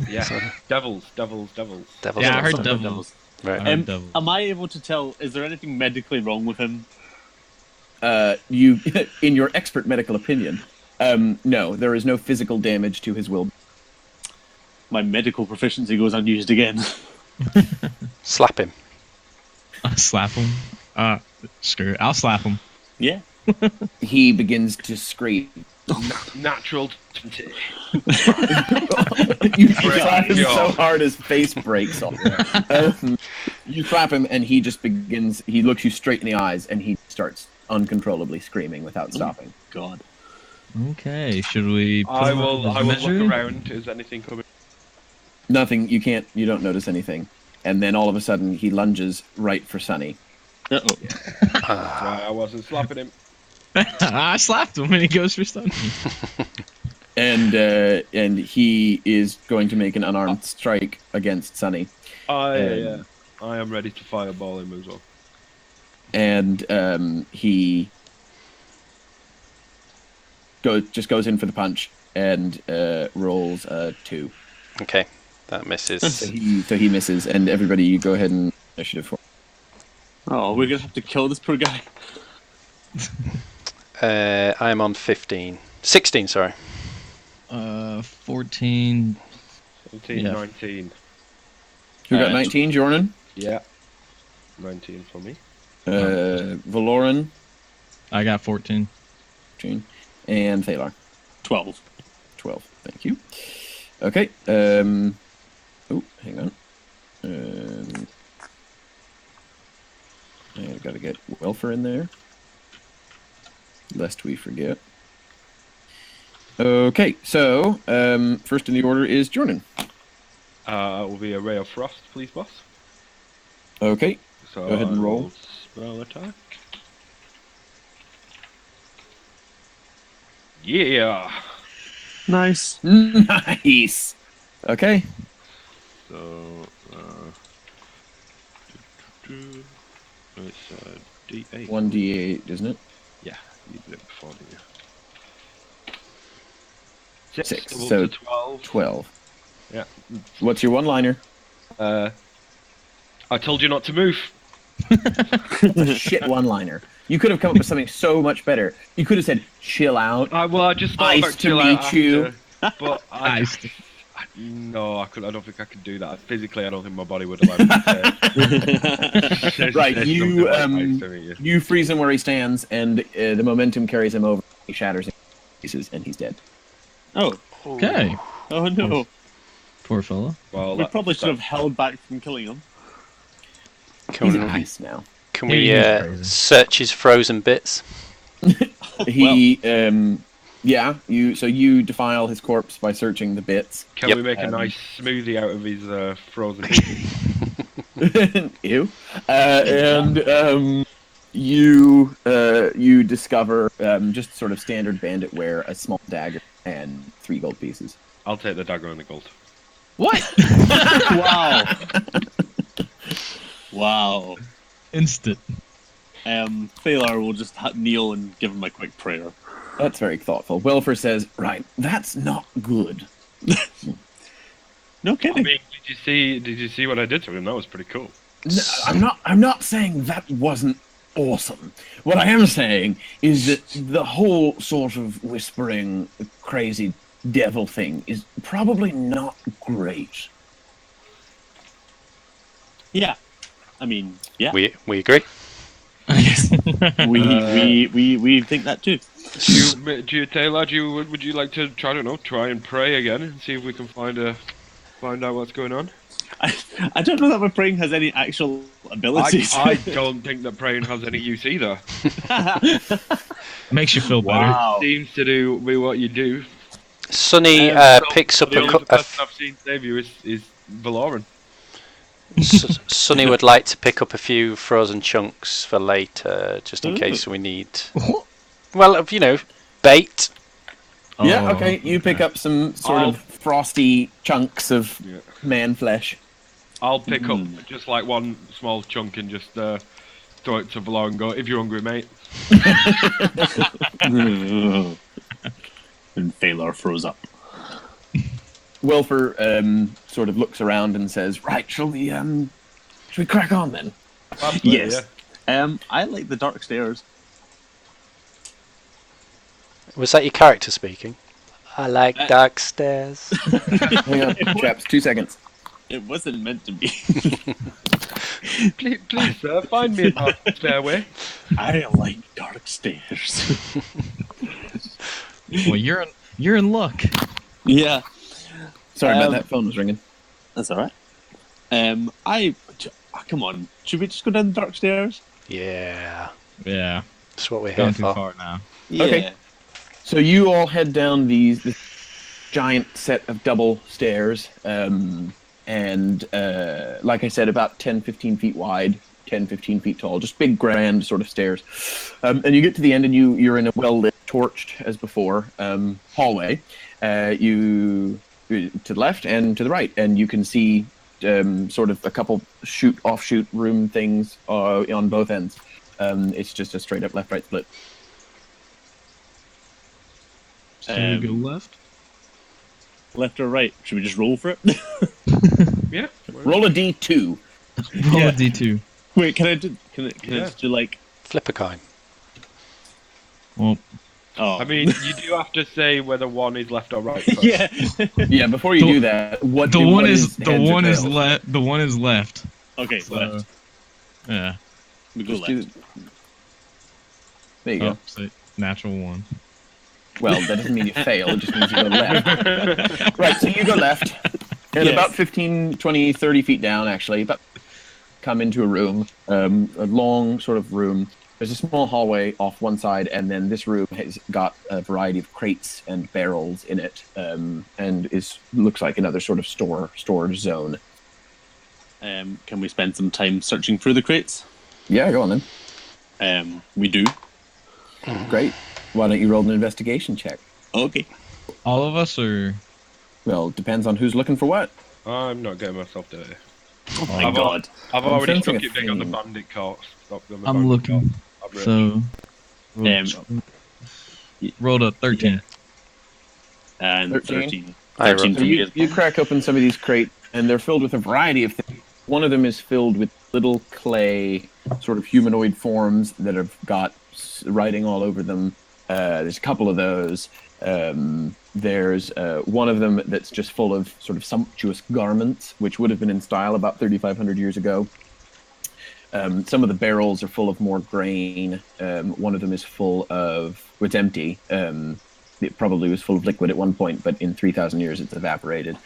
Yeah. Devils. Devil's Yeah, I heard Some devil. devils. Right. I heard devil. Am I able to tell? Is there anything medically wrong with him? You, in your expert medical opinion, no, there is no physical damage to his will. My medical proficiency goes unused again. Slap him. I'll slap him. Screw it. I'll slap him. Yeah. He begins to scream. Natural 20. You slap him God. so hard his face breaks off. You slap him and he just begins. He looks you straight in the eyes and he starts uncontrollably screaming without stopping. God. Okay, should we? Put I him will on his misery? look around. Is anything coming? Nothing. You can't. You don't notice anything. And then all of a sudden he lunges right for Sunny. Uh-oh. Right, I wasn't slapping him. I slapped him and he goes for stun. And he is going to make an unarmed strike against Sunny. I am ready to fireball him as well. And he goes in for the punch and rolls a 2. Okay, that misses. So he misses, and everybody, you go ahead and initiative for. Oh, we're gonna have to kill this poor guy. I'm on 16, sorry. 14. 17, Yeah. 19. Who got 19? Jordan, Yeah. 19 for me. Valoran, I got 14. 14, and Thalar, 12. 12. Thank you. Okay. Oh, hang on. I've got to get Welfer in there, lest we forget. Okay, so first in the order is Jordan. Will be a ray of frost, please, boss. Okay, So Go ahead and I roll. will Spell attack. Yeah. Nice. nice. Okay, So it's D8. 1d8, isn't it? Yeah, you did it before, didn't you? 6, double so to 12. 12. Yeah. What's your one-liner? I told you not to move. A shit one-liner. You could have come up with something so much better. You could have said, "Chill out." Well, I just thought Nice about to chill meet out you. after, but Nice. no, I don't think I could do that. Physically, I don't think my body would allow me to say. Right, Say you, something like, "Nice to meet you." You freeze him where he stands, and the momentum carries him over. He shatters in pieces, and he's dead. Oh. Okay. Oh no. Poor fella. Well, We probably should have held back from killing him. Can He's we, at peace now. can Yeah, we he's crazy. search his frozen bits? He, yeah. You defile his corpse by searching the bits. Can Yep. we make a nice smoothie out of his frozen pieces? Ew. And you discover just sort of standard bandit wear, a small dagger, and 3 gold pieces. I'll take the dagger and the gold. What? Wow. Wow. Instant. Thalar will just kneel and give him a quick prayer. That's very thoughtful. Welfer says, "Right, that's not good." No I kidding. mean, did you see what I did to him? That was pretty cool. No, I'm not saying that wasn't awesome. What I am saying is that the whole sort of whispering, crazy devil thing is probably not great. Yeah. I mean, yeah. We agree. We think that too. Do you, Taylor? Would you like to try? I don't know. Try and pray again and see if we can find out what's going on. I don't know that my praying has any actual abilities. I don't think that praying has any use either. Makes you feel better. Wow. Seems to do with what you do. Sunny picks up The a only person I've seen save you is Valoran. Sunny would like to pick up a few frozen chunks for later, just in case we need. Well, you know, bait. Yeah, okay. You pick up some sort of frosty chunks of Yeah. man flesh. I'll pick up just like one small chunk and just throw it to Valoran and go, if you're hungry, mate. And Phalar froze up. Welfer sort of looks around and says, "Right, shall we crack on then?" Absolutely, Yes. I like the dark stairs. Was that your character speaking? I like dark stairs. Hang on, chaps, 2 seconds. It wasn't meant to be. Please, sir, find me a dark stairway. I like dark stairs. Well, you're in luck. Yeah, Sorry about Um, that. Phone was ringing. that's alright. Come on. Should we just go down the dark stairs? Yeah, Yeah, that's what we're here going too for. far now. Yeah. Okay. So you all head down this giant set of double stairs, and like I said, about 10, 15 feet wide, 10, 15 feet tall, just big, grand sort of stairs. And you get to the end, and you're in a well-lit, torched, as before, hallway. You to the left and to the right, and you can see sort of a couple offshoot room things on both ends. It's just a straight-up left-right split. So we go left. Left or right? Should we just roll for it? Yeah. Roll a d2. Roll Yeah. a d2. Wait, can I do Yeah. just do like? Flip a coin. Well, Oh, I mean, you do have to say whether one is left or right. First. yeah. Yeah, before you The- do that, the one is heads or tails? the one is left. Okay, So, left. yeah. We go Just do- left. There you Oh, go. so natural one. Well, that doesn't mean you fail, it just means you go left. Right, so you go left, and Yes. about 15, 20, 30 feet down, actually, come into a room, a long sort of room. There's a small hallway off one side, and then this room has got a variety of crates and barrels in it, and looks like another sort of storage zone. Can we spend some time searching through the crates? Yeah, go on then. We do. Great. Why don't you roll an investigation check? Okay. All of us, or Well, depends on who's looking for what. I'm not getting myself dirty. Oh my I've god. I've I'm already sensing stuck a it big on the theme. bandit carts. I'm looking. So rolled a 13. And 13? 13. I 13 So for me. you crack open some of these crates, and they're filled with a variety of things. One of them is filled with little clay, sort of humanoid forms that have got writing all over them. There's a couple of those. There's one of them that's just full of sort of sumptuous garments, which would have been in style about 3,500 years ago. Some of the barrels are full of more grain. One of them is full of... Well, it's empty. It probably was full of liquid at one point, but in 3,000 years it's evaporated.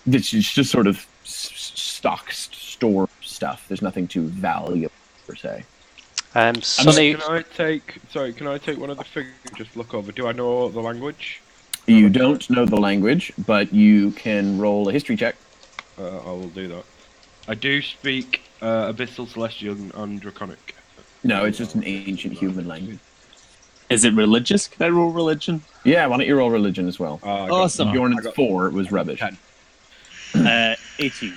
It's just sort of store stuff. There's nothing too valuable, per se. Sunny, Can I take one of the figures? Just look over. Do I know the language? You don't know the language, but you can roll a history check. I will do that. I do speak Abyssal, Celestial, and Draconic. No, it's just an ancient human language. Is it religious? Can I roll religion? Yeah, why don't you roll religion as well? I got- Awesome. I Bjorn's got 4 was rubbish. 10. 18.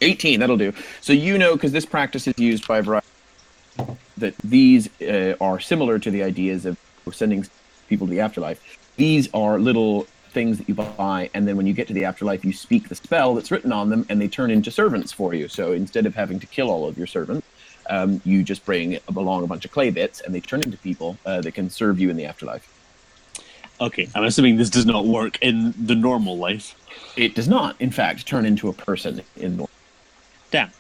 18, that'll do. So you know, because this practice is used by a variety, that these are similar to the ideas of sending people to the afterlife. These are little things that you buy, and then when you get to the afterlife, you speak the spell that's written on them, and they turn into servants for you. So instead of having to kill all of your servants, you just bring along a bunch of clay bits, and they turn into people that can serve you in the afterlife. Okay, I'm assuming this does not work in the normal life. It does not, in fact, turn into a person in normal. Damn.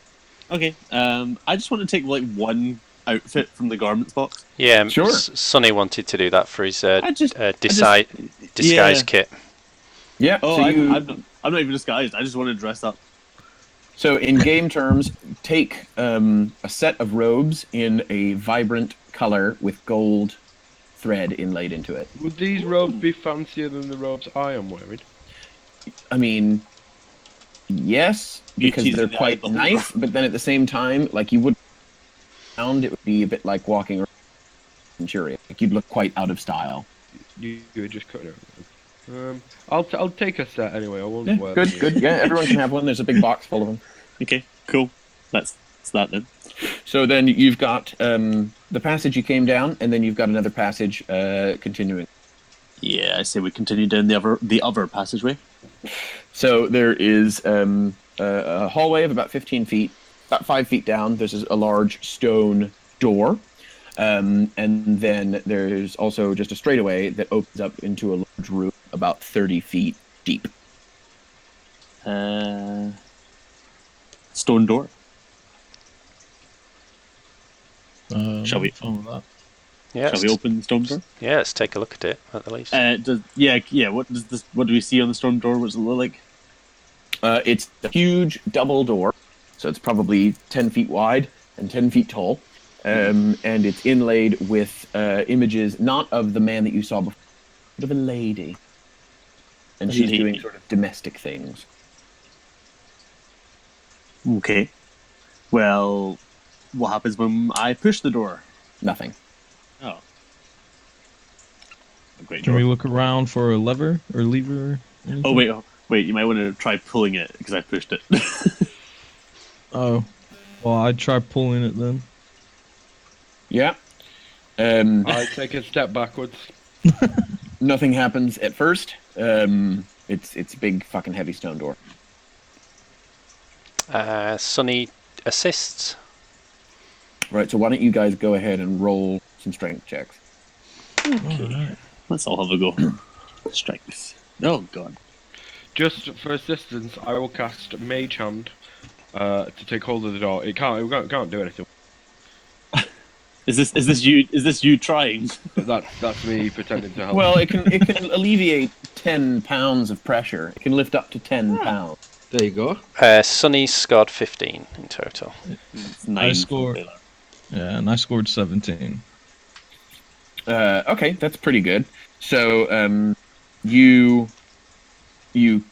Okay, I just want to take like one outfit from the garments box. yeah, Sure. Sunny wanted to do that for his I just- disguise yeah. kit. Yeah. Oh, so you, I'm not even disguised. I just want to dress up. So in game terms, take a set of robes in a vibrant color with gold thread inlaid into it. Would these robes be fancier than the robes I am wearing? I mean, yes, because Beauty's they're in the eye quite of the nice, but then at the same time, like you would found it would be a bit like walking around Centurion. Like you'd look quite out of style. You would just cut it out. I'll take a set anyway. I won't Yeah, wear good, them. good. Yeah, everyone can have one. There's a big box full of them. Okay, cool. That's that then. So then you've got the passage you came down, and then you've got another passage continuing. Yeah, I say we continue down the other passageway. So there is a hallway of about 15 feet. About 5 feet down, there's a large stone door. And then there's also just a straightaway that opens up into a large room about 30 feet deep. Stone door. Shall we- Follow that. Yeah, Shall we open the stone door? yeah, let's take a look at it at the least. Yeah. What do we see on the stone door? What does it look like? It's a huge double door, so it's probably 10 feet wide and 10 feet tall. And it's inlaid with images not of the man that you saw before, but of a lady. And A she's lady. doing sort of domestic things. Okay. Well, what happens when I push the door? Nothing. Oh. A great Can door. we look around for a lever or lever? or anything? Oh, wait. You might want to try pulling it because I pushed it. Oh. Well, I'd try pulling it then. Yeah. I take a step backwards. Nothing happens at first. It's a big fucking heavy stone door. Sunny assists. Right, so why don't you guys go ahead and roll some strength checks? Alright. Let's all have a go. Strength. Oh god. Just for assistance, I will cast Mage Hand to take hold of the door. It can't do anything. Is this you trying? That's me pretending to help. Well, it can alleviate 10 pounds of pressure. It can lift up to 10 pounds. there you go. Sunny scored 15 in total. It's 9 scored- for Baylor. Yeah, and I scored 17. Okay, that's pretty good. So you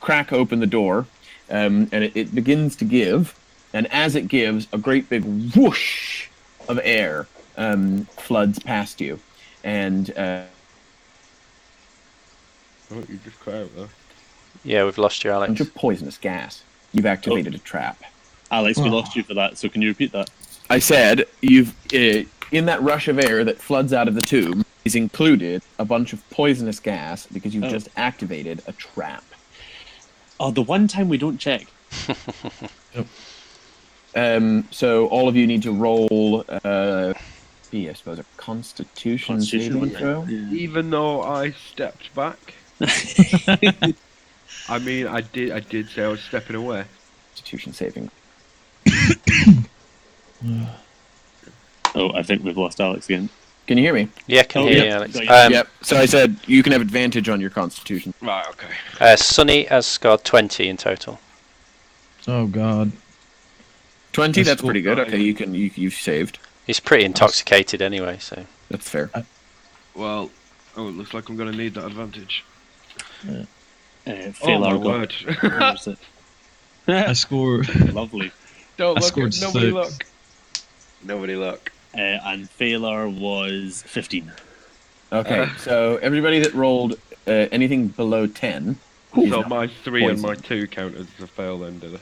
crack open the door, and it begins to give, and as it gives, a great big whoosh of air floods past you, and Oh, you just cut out there. Yeah, we've lost you, a Alex. bunch of poisonous gas. You've activated a trap. Alex, we Oh. lost you for that, so can you repeat that? I said you've in that rush of air that floods out of the tube is included a bunch of poisonous gas because you've Oh. just activated a trap. Oh, the one time we don't check. So all of you need to roll, I suppose, a Constitution saving wouldn't it? throw. Yeah. Even though I stepped back. I mean, I did say I was stepping away. Constitution saving. Oh, I think we've lost Alex again. Can you hear me? Yeah, can Oh, hear yeah. you, Alex. Got you. Yep. So I said you can have advantage on your Constitution. Right, okay. Sunny has scored 20 in total. Oh god. 20. That's That's cool. pretty good. Okay, you've saved. He's pretty intoxicated anyway, so. That's fair. Well, it looks like I'm gonna need that advantage. Fail Oh my our word. God. I scored. Lovely. Don't I look. scored Nobody 6. look. Nobody look. And Failure was 15. Okay, so everybody that rolled anything below 10. is So now my 3 and my poisoned. 2 count as a fail then, did it?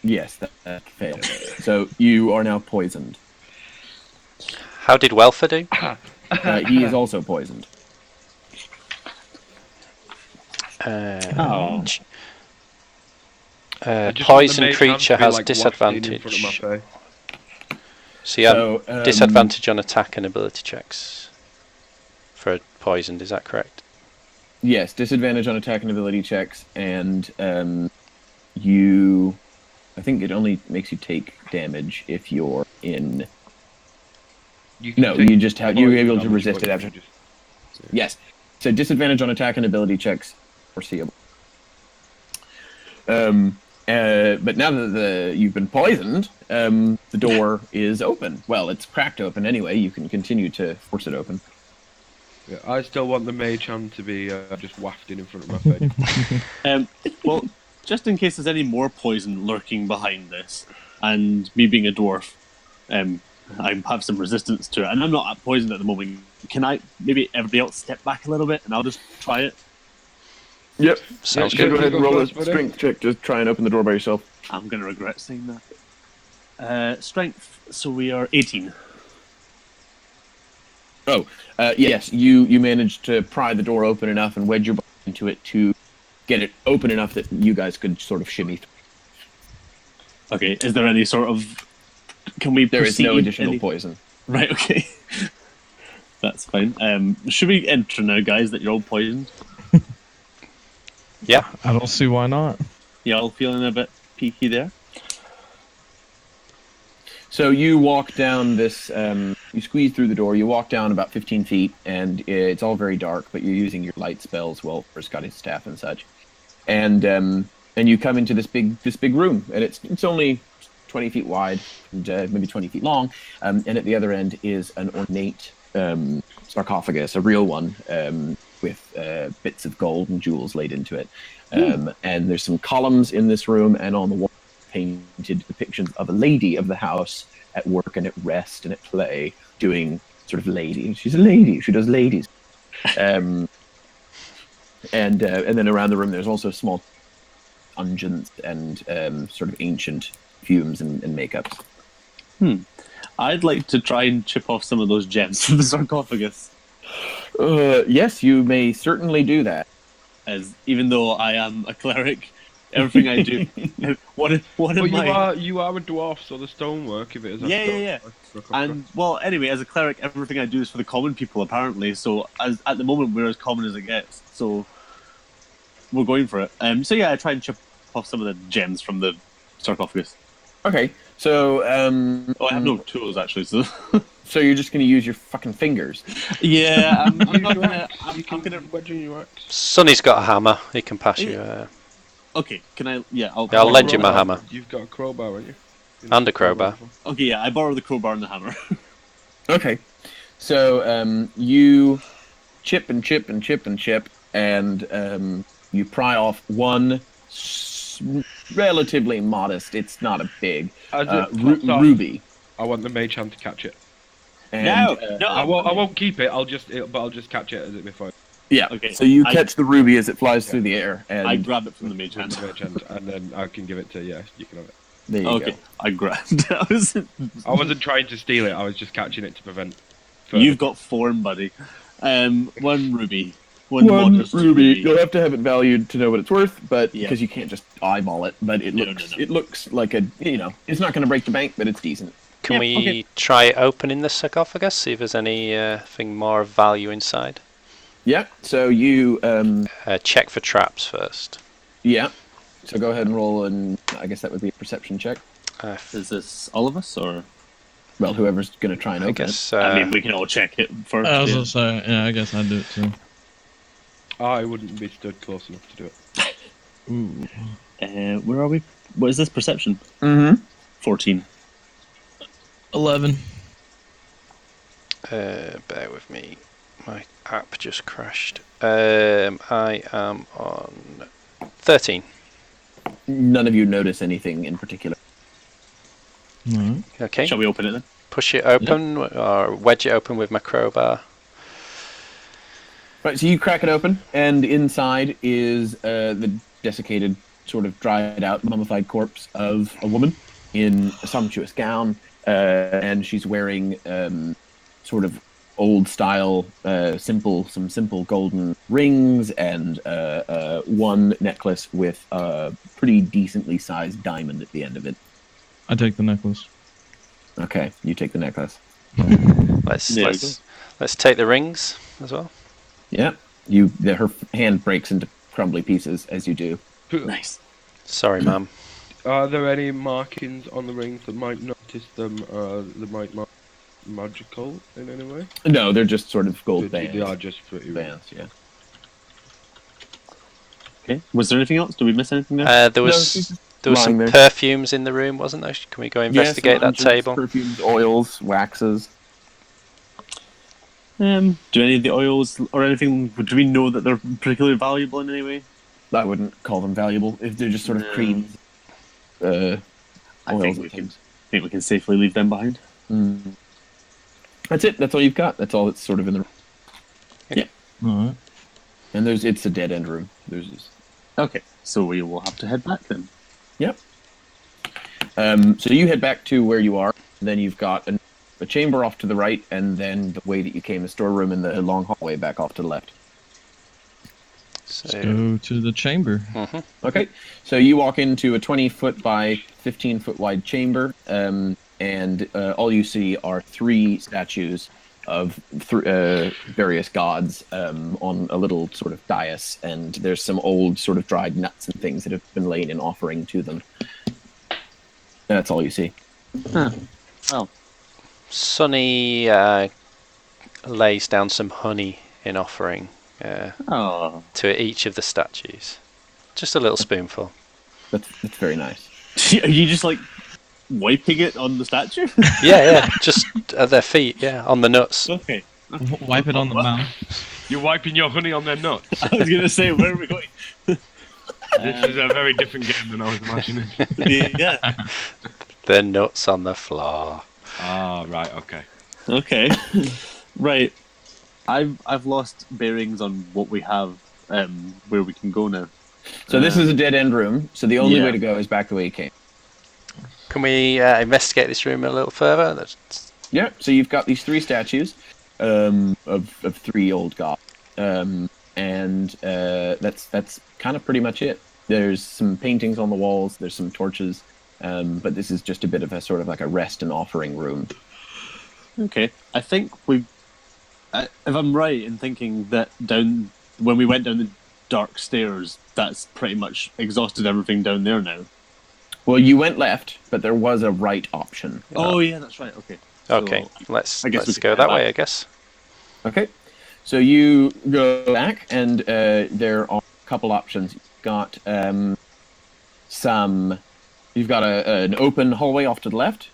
Yes, that failed. So you are now poisoned. How did Welfer do? He is also poisoned. Oh. I just want the Poison mage hand creature to be, has like, wafting in front of my disadvantage. face. So you have So, disadvantage on attack and ability checks for poisoned, is that correct? Yes, disadvantage on attack and ability checks, and you. I think it only makes you take damage if you're in. You can No, take you just have poison you're able to damage, resist but it you after. can just- Yes, so disadvantage on attack and ability checks foreseeable. But now that you've been poisoned, the door is open. Well, it's cracked open anyway. You can continue to force it open. Yeah, I still want the mage hand to be just wafted in front of my face. Well, just in case there's any more poison lurking behind this, and me being a dwarf, I have some resistance to it, and I'm not poisoned at the moment. Can I maybe everybody else step back a little bit, and I'll just try it? Yep. Sounds Yeah, good. Go ahead and roll a First, buddy. strength check to try and open the door by yourself. I'm going to regret saying that. Strength, so we are 18. Oh, yes, you managed to pry the door open enough and wedge your body into it to get it open enough that you guys could sort of shimmy through. Okay, is there any sort of... Can we There is no proceed additional any- poison. Right, okay. That's fine. Should we enter now, guys, that you're all poisoned? Yeah. I don't see why not. You all feeling a bit peaky there? So you walk down this, you squeeze through the door, you walk down about 15 feet, and it's all very dark, but you're using your light spells, well, for Scotty's staff and such. And you come into this big room, and it's only 20 feet wide, and maybe 20 feet long, and at the other end is an ornate sarcophagus, a real one, with bits of gold and jewels laid into it. And there's some columns in this room, and on the wall painted depictions of a lady of the house at work and at rest and at play, doing sort of lady. She's a lady. She does ladies. And then around the room, there's also small dungeons and sort of ancient fumes and makeups. I'd like to try and chip off some of those gems from the sarcophagus. Yes, you may certainly do that. As even though I am a cleric, everything I do, one But of my you are a dwarf, so the stonework, if it is a Yeah. And well, anyway, as a cleric, everything I do is for the common people, apparently. So at the moment, we're as common as it gets. So we're going for it. So yeah, I try and chip off some of the gems from the sarcophagus. Okay, so Oh, I have no tools actually. So so you're just going to use your fucking fingers. yeah, I'm not gonna. You I'm can gonna. wedge in your axe. Sonny's got a hammer. He can pass you. Okay, can I? Yeah, I'll I'll lend you my Crowbar. hammer. You've got a crowbar, haven't you? And a crowbar. Okay, yeah, I borrow the crowbar and the hammer. Okay, so you chip and chip and chip and chip, and you pry off one relatively modest. It's not a big As it pops off, ruby. I want the mage hand to catch it. And, No, I won't keep it. But I'll just catch it as it before. Yeah. Okay, So you I- catch the ruby as it flies through the air, and I grab it from the mage With hand. the mage hand, and then I can give it to you can have it. there you Okay, go. I grabbed. I wasn't trying to steal it. I was just catching it to prevent. further- You've got form, buddy. One ruby. One One modest ruby. You'll have to have it valued to know what it's worth, but Yeah. because you can't just eyeball it. But it No, looks no. it looks like it's not going to break the bank, but it's decent. Can Yeah, we okay. try opening the sarcophagus? See if there's anything more of value inside. Yeah. So you Check for traps first. yeah. So go ahead and roll, and I guess that would be a perception check. Is this all of us, or Well, whoever's going to try and I open guess. I mean, we can all check it first. I was yeah. gonna say, yeah, I guess I'd do it too. I wouldn't be stood close enough to do it. Ooh. Where are we? What is this perception? it. Mm-hmm. 14. 11. Bear with me. My app just crashed. I am on 13. None of you notice anything in particular. Alright. Okay. Shall we open it then? Push it open or wedge it open with my crowbar. Right. So you crack it open, and inside is the desiccated, sort of dried out, mummified corpse of a woman in a sumptuous gown, and she's wearing sort of old style, some simple golden rings and one necklace with a pretty decently sized diamond at the end of it. I take the necklace. Okay, you take the necklace. Let's There we let's take the rings as well. Yeah, her hand breaks into crumbly pieces as you do. Nice. Sorry, ma'am. Are there any markings on the rings that might notice them? That might mark magical in any way? No, they're just sort of gold They bands. are just pretty rare. Bands, yeah. Okay. Was there anything else? Did we miss anything there? There was some lying there. perfumes in the room, wasn't there? Can we go investigate that table? Perfumes, oils, waxes. Do any of the oils or anything? Do we know that they're particularly valuable in any way? I wouldn't call them valuable if they're just sort of No. creams. I Oils think and things. we can safely leave them behind. That's it. That's all you've got. That's all that's sort of in the room. Alright. And it's a dead end room. There's this. Okay, so we will have to head back then. Yep. So you head back to where you are. And then you've got a chamber off to the right, and then the way that you came, a storeroom in the long hallway back off to the left. So, Let's go to the chamber. Okay, so you walk into a 20-foot by 15-foot wide chamber, and all you see are 3 statues of various gods on a little sort of dais, and there's some old sort of dried nuts and things that have been laid in offering to them. That's all you see. Well, Sonny lays down some honey in offering oh, to each of the statues. Just a little spoonful. That's very nice. are you just like wiping it on the statue? Yeah, just at their feet, on the nuts. Okay. Wipe it on the mouth. You're wiping your honey on their nuts. I was gonna say, where are we going? This is a very different game than I was imagining. Yeah. Their nuts on the floor. Ah, right, okay. Okay. Right. I've lost bearings on what we have, where we can go now. So this is a dead end room, so the only Yeah. way to go is back the way you came. Can we investigate this room a little further? Yeah, so you've got these 3 statues of 3 old gods, and that's kind of pretty much it. There's some paintings on the walls, there's some torches, but this is just a bit of a sort of like a rest and offering room. Okay. I think if I'm right in thinking that when we went down the dark stairs, that's pretty much exhausted everything down there now. Well, you went left, but there was a right option. Oh yeah, that's right. Okay. Okay, So, let's I guess we can go head that back. way, I guess. Okay, so you go back, and there are a couple options. You've got you've got an open hallway off to the left,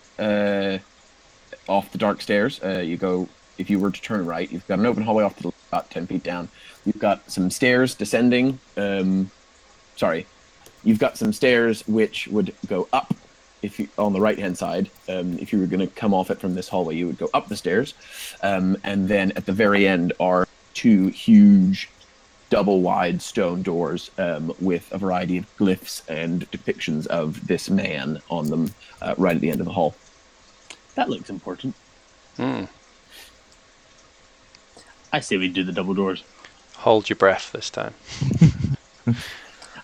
off the dark stairs. You go, if you were to turn right, you've got an open hallway off to the left, about 10 feet down. You've got some stairs descending. You've got some stairs which would go up on the right-hand side. If you were going to come off it from this hallway, you would go up the stairs. And then at the very end are 2 huge double-wide stone doors with a variety of glyphs and depictions of this man on them right at the end of the hall. That looks important. Hmm. I say we do the double doors. Hold your breath this time.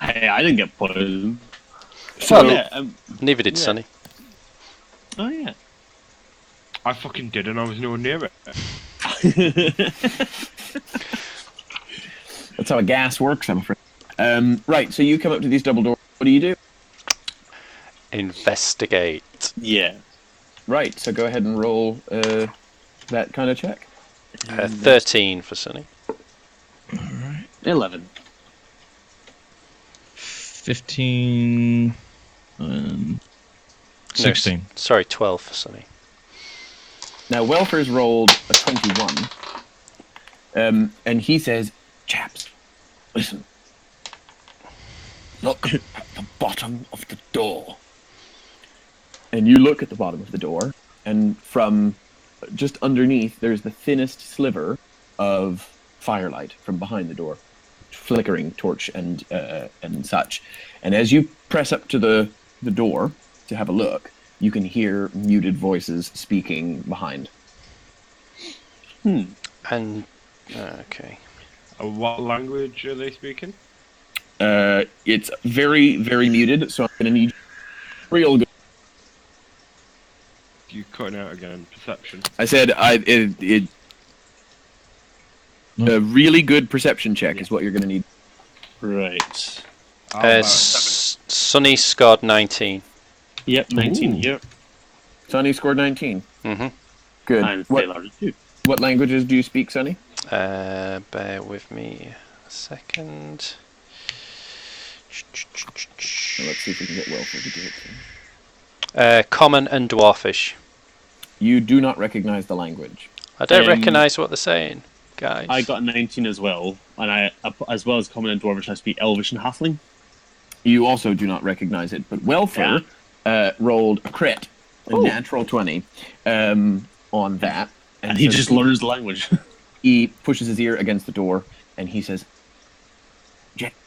Hey, I didn't get poisoned. Well, yeah. Neither did yeah. Sonny. Oh yeah. I fucking did, and I was nowhere near it. That's how a gas works, I'm afraid. Right, so you come up to these double doors. What do you do? Investigate. Yeah. Right, so go ahead and roll that kind of check. 13 for Sonny. 11. 15 and 16. No, sorry, 12 for Sonny. Now, Welfers rolled a 21. And he says, chaps, listen. Look at the bottom of the door. And you look at the bottom of the door, and from just underneath, there's the thinnest sliver of firelight from behind the door, flickering torch and such. And as you press up to the door to have a look, you can hear muted voices speaking behind. And okay. What language are they speaking? It's very, very muted, so I'm going to need real good. You cutting out again? Perception. I said a really good perception check is what you're going to need. Right. Sonny scored 19. Yep, 19 Ooh. here. Sonny scored 19. Mm-hmm. Good. And Taylor too. What languages do you speak, Sonny? Bear with me a second. So let's see if we can get Welfer to give it to him. Common and Dwarfish. You do not recognize the language. I don't recognise what they're saying, guys. I got a 19 as well, and I, as well as Common and Dwarvish, I speak Elvish and Halfling. You also do not recognize it, but Welfer rolled a crit, a natural 20, on that. And he so just learns the language. He pushes his ear against the door, and he says,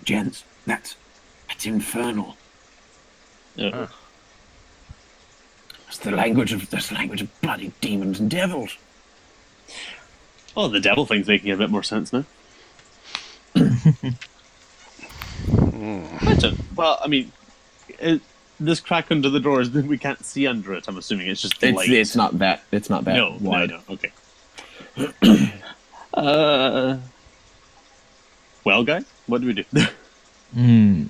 Gents, that's infernal. That's the language of bloody demons and devils. Oh, the devil thing's making a bit more sense now. Well, I mean, this crack under the door is we can't see under it. I'm assuming it's just the light. It's not that. It's not that wide. No. Okay. Well, guys, what do we do?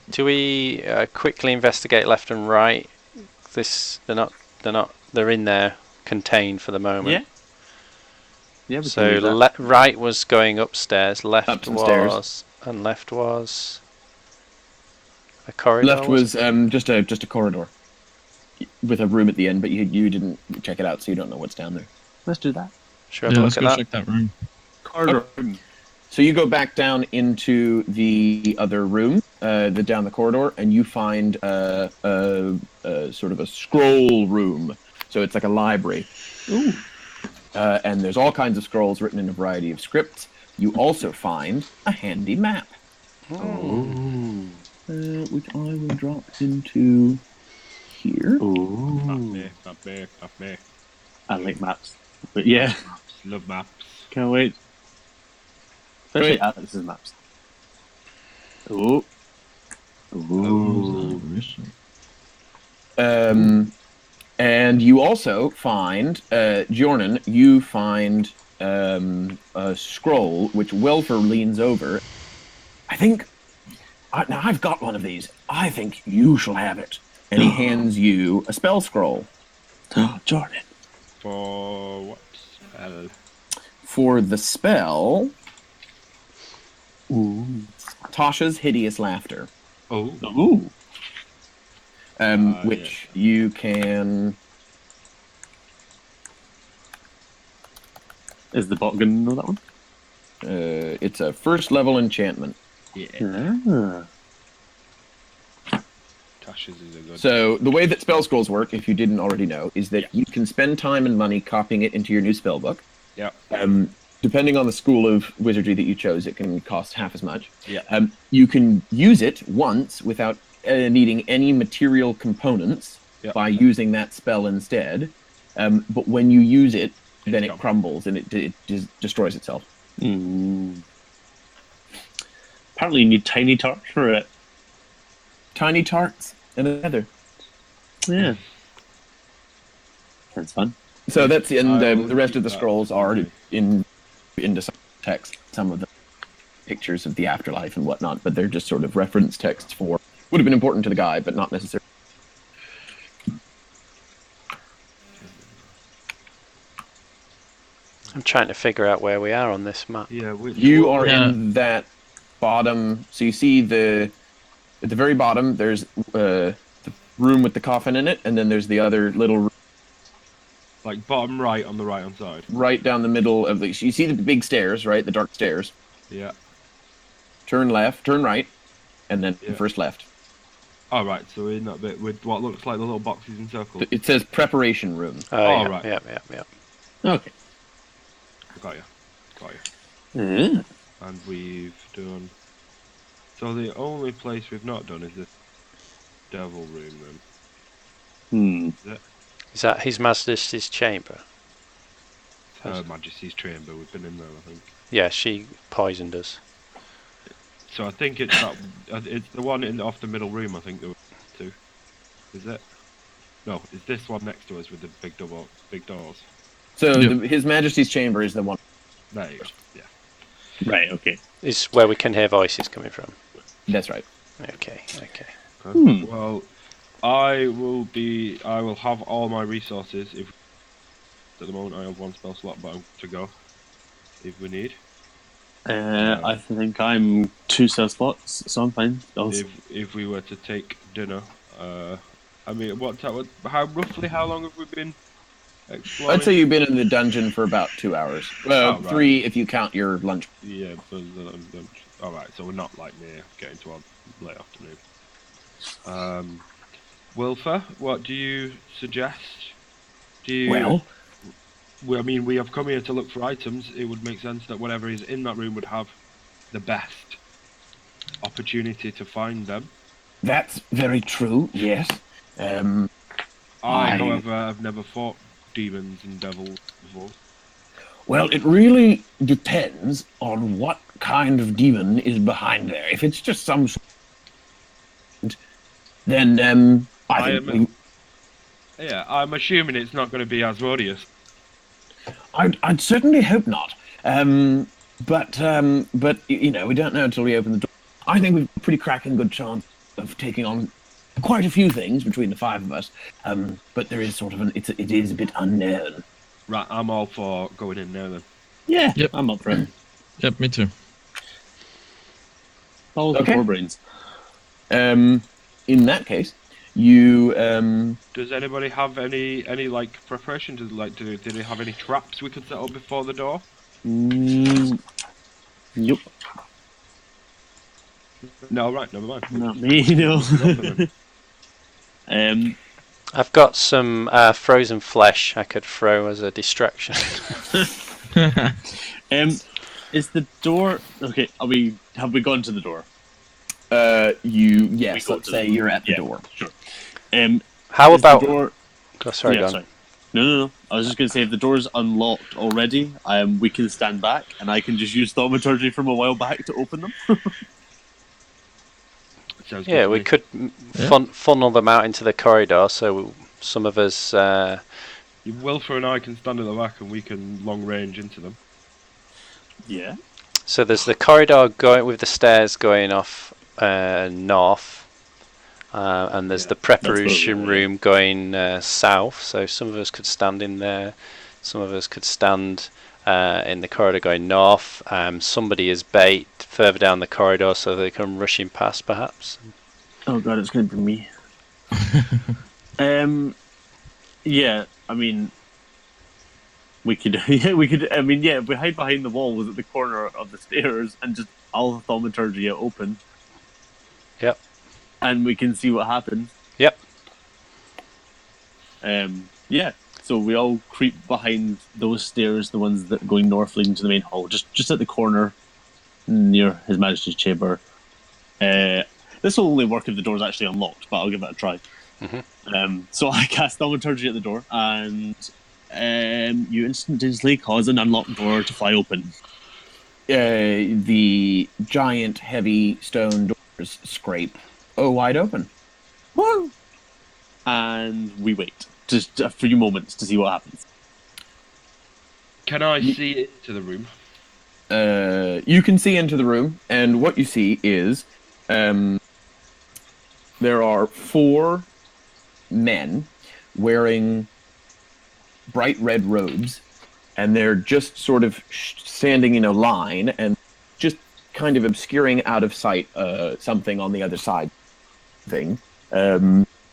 Do we quickly investigate left and right? They're in there, contained for the moment. Yeah. So right was going upstairs, left Up some was, stairs. and left was a corridor. Left was just a corridor with a room at the end, but you didn't check it out, so you don't know what's down there. Let's do that. Should I have a let's look go at check that room. Corridor. So you go back down into the other room, down the corridor, and you find a sort of a scroll room. So it's like a library. Ooh. And there's all kinds of scrolls written in a variety of scripts. You also find a handy map, which I will drop into here. Ooh. Not me. I like maps. But yeah, Love maps. can't wait. Especially Alex's maps. Ooh. And you also find, Jornan, you find a scroll which Welfer leans over. I think, now I've got one of these. I think you shall have it. And he hands you a spell scroll. Jordan. For what spell? For the spell, Ooh. Tasha's Hideous Laughter. Oh. Ooh. Which you can... Is the bot going to know that one? It's a first level enchantment. Yeah. Tasha's is a good. So the way that spell scrolls work, if you didn't already know, is that you can spend time and money copying it into your new spell book. Yeah. Depending on the school of wizardry that you chose, it can cost half as much. Yeah. You can use it once without needing any material components by using that spell instead. But when you use it, then it crumbles and it destroys itself. Apparently you need tiny tarts for it. Tiny tarts and a feather. Yeah. Sounds fun. So that's and the rest of the that. scrolls are into some text, some of the pictures of the afterlife and whatnot, but they're just sort of reference texts for would have been important to the guy, but not necessarily. I'm trying to figure out where we are on this map. Yeah. You are in that bottom. So you see at the very bottom. There's the room with the coffin in it, and then there's the other little room Like bottom right on the right hand side. right down the middle of the. You see the big stairs, right? The dark stairs. Yeah. Turn left, turn right, and then Yeah. first left. All right. So we're in that bit with what looks like the little boxes in circles. It says preparation room. Oh, yeah, right. yeah. Okay. Got you. Yeah. And we've done. So the only place we've not done is the devil room then. Is that His Majesty's chamber? Her Majesty's chamber. We've been in there, I think. Yeah, she poisoned us. So I think it's that. It's the one off the middle room. I think there were two. Is it? No, is this one next to us with the big doors? So His Majesty's chamber is the one. There you go. Yeah. Right, okay. Is where we can hear voices coming from. That's right. Okay. Well, I will have all my resources. If at the moment I have one spell slot, but I'm to go if we need. I think I'm 2 cell spots, so I'm fine. If we were to take dinner, I mean, how long have we been exploring? I'd say you've been in the dungeon for about 2 hours. Right. 3 if you count your lunch. Yeah, but all right. So we're not like near getting to our late afternoon. Wilfer, what do you suggest? Well, I mean, we have come here to look for items. It would make sense that whatever is in that room would have the best opportunity to find them. that's very true, yes. I, I- however, have never fought demons and devils before. Well, it really depends on what kind of demon is behind there. If it's just some then I think Yeah, I'm assuming it's not going to be Asmodeus. I'd certainly hope not. But you know, we don't know until we open the door. I think we've a pretty cracking good chance of taking on quite a few things between the 5 of us. But there is sort of it is a bit unknown. Right, I'm all for going in there then. Yeah, Yep. I'm up for it. Yep, me too. All the Okay. 4 brains. In that case, you Does anybody have any like preparation? Do they have any traps we could set up before the door? Yep, No, right, never mind. not me, no. I've got some frozen flesh I could throw as a distraction. Is the door okay? Have we gone to the door? yes, go let's to say the- you're at the yeah. door. Sure. How Is about? the door? Sorry, Yeah, go on. sorry. No. I was just going to say, if the door's unlocked already, we can stand back, and I can just use thaumaturgy from a while back to open them. Sounds good Yeah, to we me. could funnel them out into the corridor, so some of us. Wilfer and I can stand at the back and we can long range into them. Yeah. So there's the corridor going with the stairs going off north, and there's the preparation yeah. room going south. So some of us could stand in there, some of us could stand in the corridor going north. Somebody is bait further down the corridor, so they come rushing past, perhaps. Oh god, it's going to be me. Yeah. I mean, we could. Yeah, we could. I mean, yeah. If we hide behind the walls at the corner of the stairs and just all the thaumaturgy open. Yep. And we can see what happens. Yep. Yeah. So we all creep behind those stairs, the ones that are going north leading to the main hall, just at the corner near His Majesty's chamber. This will only work if the door's actually unlocked, but I'll give it a try. So I cast thaumaturgy at the door, and you instantaneously cause an unlocked door to fly open. The giant, heavy stone doors scrape wide open. Woo! And we wait just a few moments to see what happens. Can I see into the room? You can see into the room, and what you see is there are 4 men wearing bright red robes, and they're just sort of standing in a line and just kind of obscuring out of sight something on the other side thing.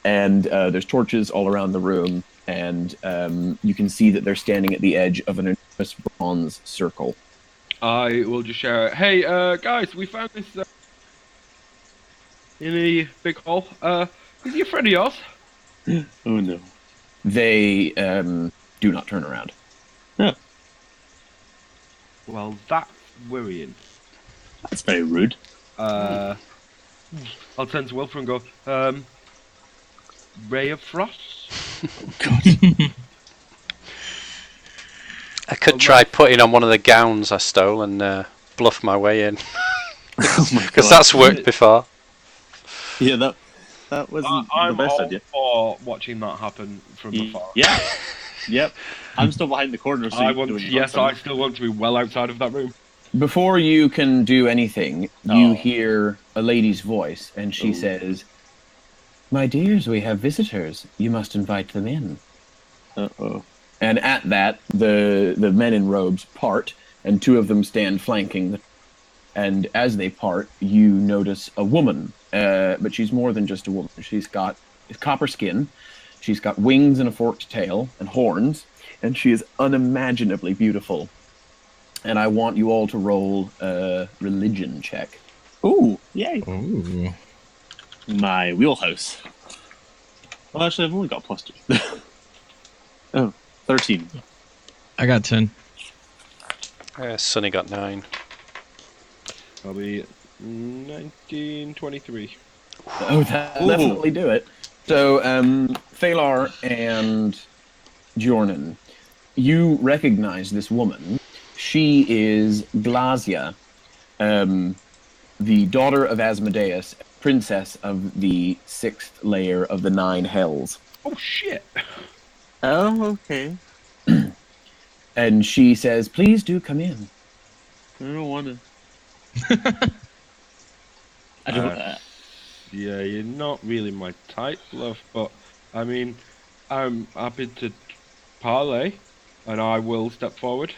And there's torches all around the room, and you can see that they're standing at the edge of an enormous bronze circle. I will just share. Hey, guys, we found this in the big hall. Is he a friend of yours? Oh no. They do not turn around. Well, that's worrying. That's very rude. I'll turn to Wilfer and go, Ray of Frost? I could try putting on one of the gowns I stole and bluff my way in, Oh my god. because that's worked before. Yeah, that wasn't I'm the best all idea. for watching that happen from afar. Yeah. Yep. I'm still behind the corner. So I you can want, do it yes, yourself. I still want to be well outside of that room. Before you can do anything, you Oh. hear a lady's voice, and she Oh. says, "My dears, we have visitors. You must invite them in." Uh-oh. And at that, the men in robes part, and 2 of them stand flanking And as they part, you notice a woman, but she's more than just a woman. She's got copper skin, she's got wings and a forked tail and horns, and she is unimaginably beautiful. And I want you all to roll a religion check. Ooh, yay. Ooh. My wheelhouse. Well, actually, I've only got a +2. Oh, 13. I got 10. Sonny got 9. I'll be 1923. Oh, that'll definitely do it. So, Thalar and Jornan, you recognize this woman. She is Glasia, the daughter of Asmodeus, princess of the 6th layer of the 9 hells. Oh shit! Oh, okay. And she says, please do come in. I don't want to. I don't. Yeah, you're not really my type, love, but I mean, I'm happy to parlay, and I will step forward.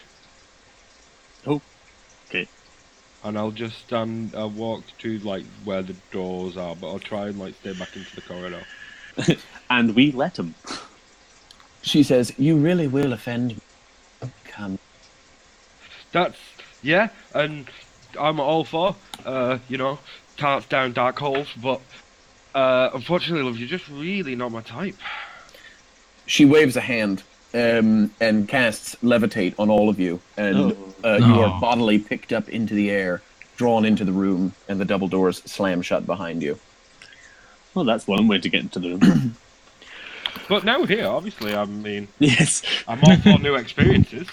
Oh, okay. And I'll just stand, I'll walk to like where the doors are, but I'll try and like stay back into the corridor. And we let him. She says, you really will offend me. Come. That's, yeah, and I'm all for, tarts down dark holes, but unfortunately, love, you're just really not my type. She waves a hand and casts levitate on all of you, and you are bodily picked up into the air, drawn into the room, and the double doors slam shut behind you. Well, that's one way to get into the room. But now here, obviously, I mean, Yes. I'm all for new experiences.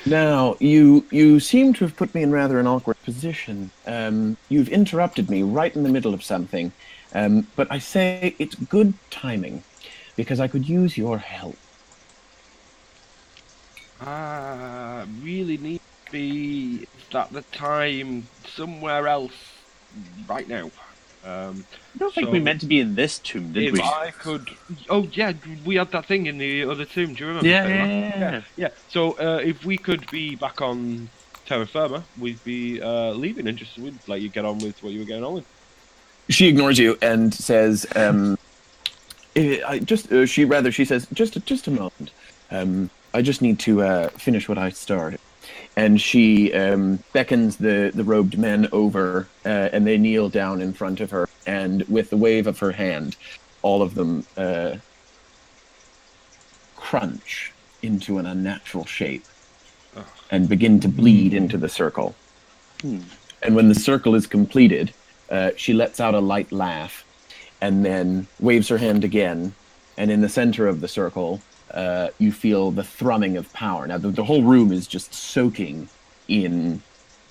Now, you seem to have put me in rather an awkward position. You've interrupted me right in the middle of something, but I say it's good timing, because I could use your help. Really need to be at the time somewhere else right now. I don't think we meant to be in this tomb, did if we? I could... Oh, yeah, we had that thing in the other tomb, do you remember? Yeah. So, if we could be back on terra firma, we'd be leaving and we'd let you get on with what you were getting on with. She ignores you and says, she says, just a moment. I just need to finish what I started. And she beckons the robed men over, and they kneel down in front of her. And with the wave of her hand, all of them crunch into an unnatural shape and begin to bleed into the circle. And when the circle is completed, she lets out a light laugh and then waves her hand again. And in the center of the circle, you feel the thrumming of power. Now, the whole room is just soaking in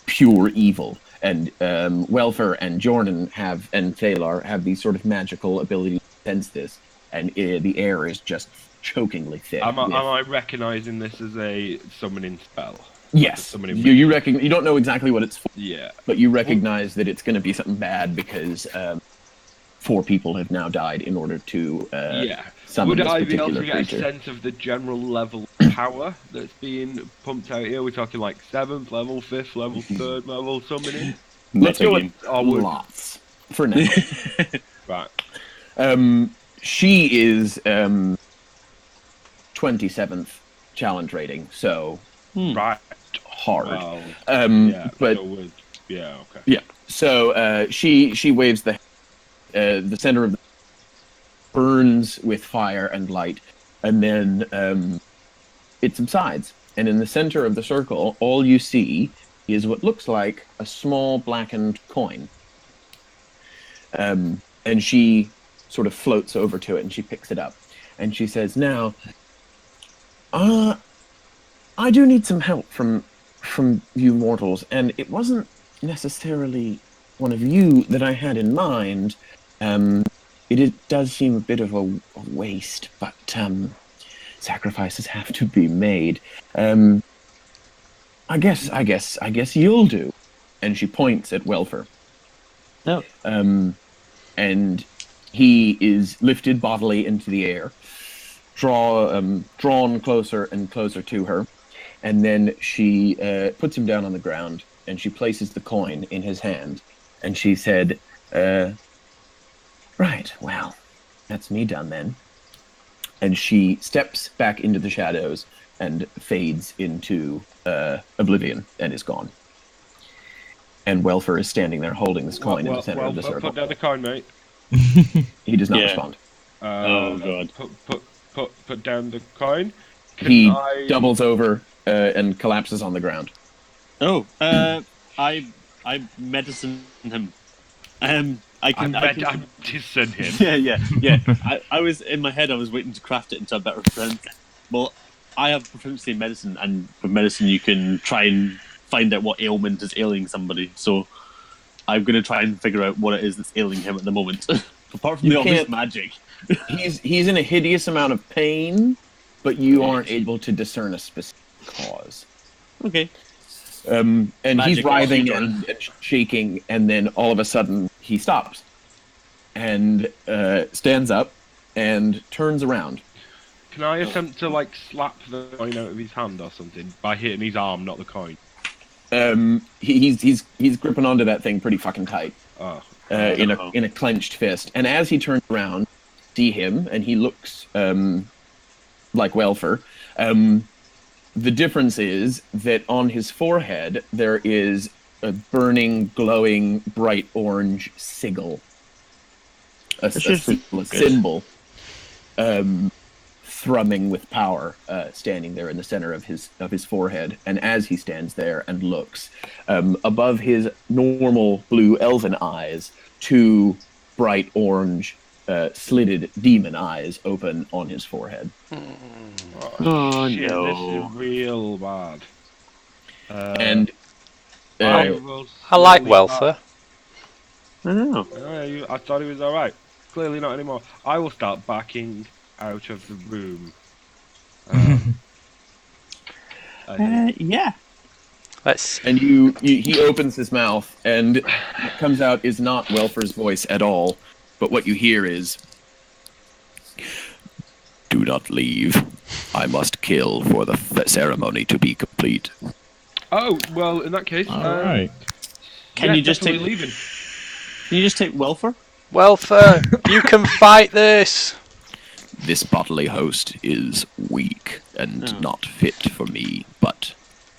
pure evil. And Welfer and Jordan and Thalar have these sort of magical abilities to sense this. And the air is just chokingly thick. Am I recognizing this as a summoning spell? Yes. You don't know exactly what it's for. Yeah. But you recognize that it's going to be something bad because 4 people have now died in order to summon Would this I be able particular to get creature. a sense of the general level of power that's being pumped out here? We're talking like 7th level, 5th level, 3rd level summoning? Let's go with Metagame. lots for now. Right. She is 27th challenge rating, so Right. hard. Wow. But okay. yeah, so she waves the center of the burns with fire and light, and then it subsides. And in the center of the circle, all you see is what looks like a small blackened coin. And she sort of floats over to it, and she picks it up, and she says, "Now, I do need some help from you mortals, and it wasn't necessarily one of you that I had in mind. It does seem a bit of a waste, but sacrifices have to be made. I guess you'll do." And she points at Welfer. No. And he is lifted bodily into the air, drawn closer and closer to her, and then she puts him down on the ground, and she places the coin in his hand, and she said, "Right, well, that's me done then." And she steps back into the shadows and fades into oblivion and is gone. And Welfer is standing there holding this coin in the center of the circle. Put down the coin, mate. He does not Yeah. respond. Oh, God. Put down the coin. He doubles over and collapses on the ground. Oh, I medicine him. I can. medicine him. Yeah. I was in my head. I was waiting to craft it into a better friend. Well, I have proficiency in medicine, and with medicine you can try and find out what ailment is ailing somebody. So I'm going to try and figure out what it is that's ailing him at the moment. Apart from You the obvious can't- magic. He's in a hideous amount of pain, but you aren't able to discern a specific cause. Okay. And he's Magic writhing also, and shaking, and then all of a sudden he stops and stands up and turns around. Can I attempt to like slap the coin out of his hand or something by hitting his arm, not the coin? He's gripping onto that thing pretty fucking tight Oh, in a clenched fist. And as he turns around, see him, and he looks like Welfer. The difference is that on his forehead there is a burning, glowing, bright orange sigil. A symbol thrumming with power, standing there in the center of his forehead. And as he stands there and looks, above his normal blue elven eyes, two bright orange slitted demon eyes open on his forehead. Oh, shit, no. this is real bad. And I like Welfer. I don't know. I thought he was alright. Clearly not anymore. I will start backing out of the room. I think. Yeah. Let's. And he opens his mouth, and what comes out is not Welfer's voice at all, but what you hear is, "Do not leave. I must kill for the ceremony to be complete." Oh, well, in that case, Alright. Can you just definitely take- leaving? Can you just take Welfer? Welfer, you can fight this. This bodily host is weak and Oh. not fit for me, but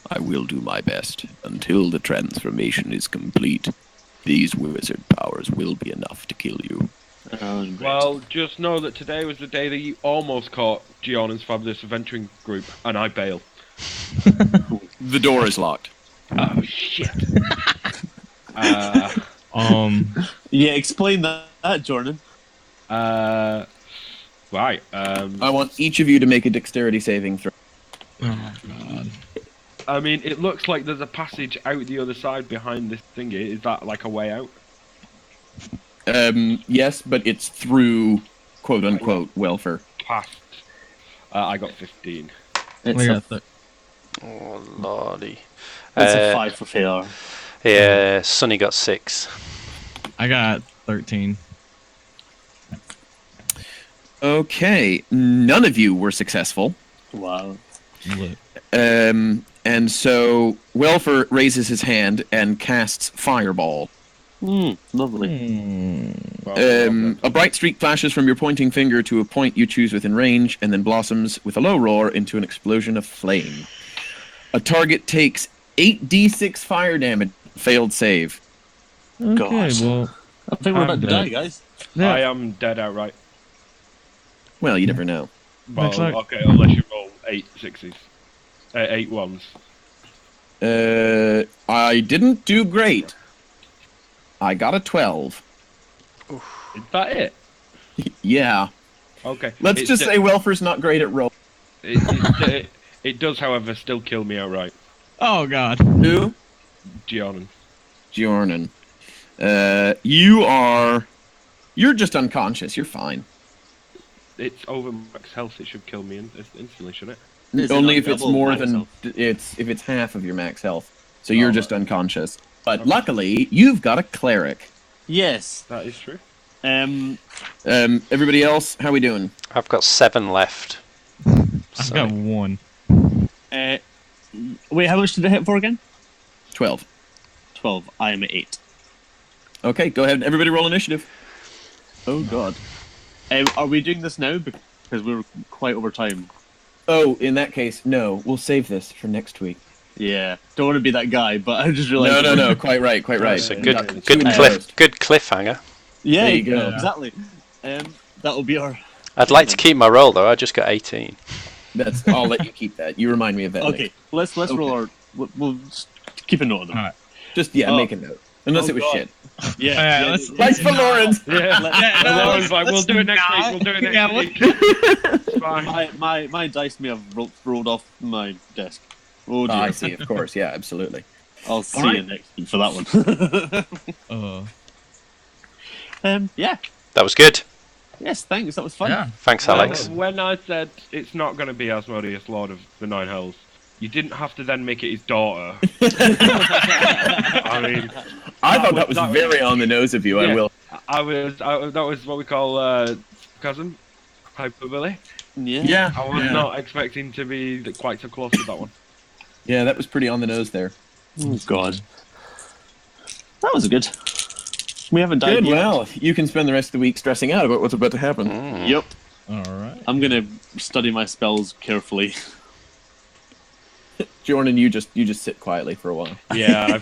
I will do my best. Until the transformation is complete, these wizard powers will be enough to kill you. Oh, great. Well, just know that today was the day that you almost caught Gianna's fabulous adventuring group, and I bail. The door is locked. Oh, shit. Yeah, explain that, Jordan. Right. I want each of you to make a dexterity saving throw. Oh god. I mean, it looks like there's a passage out the other side behind this thingy. Is that like a way out? Yes, but it's through quote unquote Welfer. Past. I got 15. It's Oh lordy. It's a 5 for failure. Yeah, Sonny got 6. I got 13. Okay, none of you were successful. Wow. Lit. And so Welfer raises his hand and casts Fireball. Lovely. A bright streak flashes from your pointing finger to a point you choose within range, and then blossoms with a low roar into an explosion of flame. A target takes 8d6 fire damage. Failed save. Okay, Gosh. well, I think we're I'm about to dead. die, guys. yeah. I am dead outright. Well, you never know. Well, Looks like- okay, unless you roll 8 6s. 8 ones. I didn't do great. I got a 12. Is that it? Yeah. Okay. Let's It's just de- say Welfer's not great at roll. It does, however, still kill me outright. Oh god. Who? Giannan. Giornan. You're just unconscious. You're fine. It's over max health. It should kill me instantly, shouldn't it? Is it Only not if it's double more max than health? if it's half of your max health. So you're Oh, just right. unconscious. But luckily, you've got a cleric. Yes. That is true. Everybody else, how we doing? I've got 7 left. I've So- got 1. Wait, how much did it hit for again? 12. 12. I am at 8. Okay, go ahead. Everybody roll initiative. Oh god. Are we doing this now? Because we're quite over time. Oh, in that case, no. We'll save this for next week. Yeah. Don't want to be that guy, but I just realized. No. Quite right. It's a good, Two good in a cliff, row. good cliffhanger. Yeah, There you go. exactly. That'll be our. I'd like to keep my roll though. I just got 18. That's. I'll let you keep that. You remind me of that. Okay, Nick. let's roll our. We'll just keep a note of them. Alright. Just yeah, Oh. make a note. Unless Oh, it was God. shit. Yeah. let's- Right for Lawrence. Yeah. Lauren's like, we'll do it next week. We'll do it next week. It's fine. My dice may have rolled off my desk. Oh dear. I see. Of course. Yeah. Absolutely. I'll see Alright. you next week for that one. Yeah. That was good. Yes. Thanks. That was fun. Yeah. Thanks, Alex. When I said it's not going to be Asmodeus, Lord of the Nine Hells, you didn't have to then make it his daughter. I mean, I thought that was very on the nose of you. I Yeah. will. that was what we call cousin hyperbole. Yeah. I was not expecting to be quite so close to that one. Yeah, that was pretty on the nose there. Oh God. That was good. We haven't died Good. yet. Well, you can spend the rest of the week stressing out about what's about to happen. Mm. Yep. Alright. I'm gonna study my spells carefully. Jordan, you just sit quietly for a while. Yeah,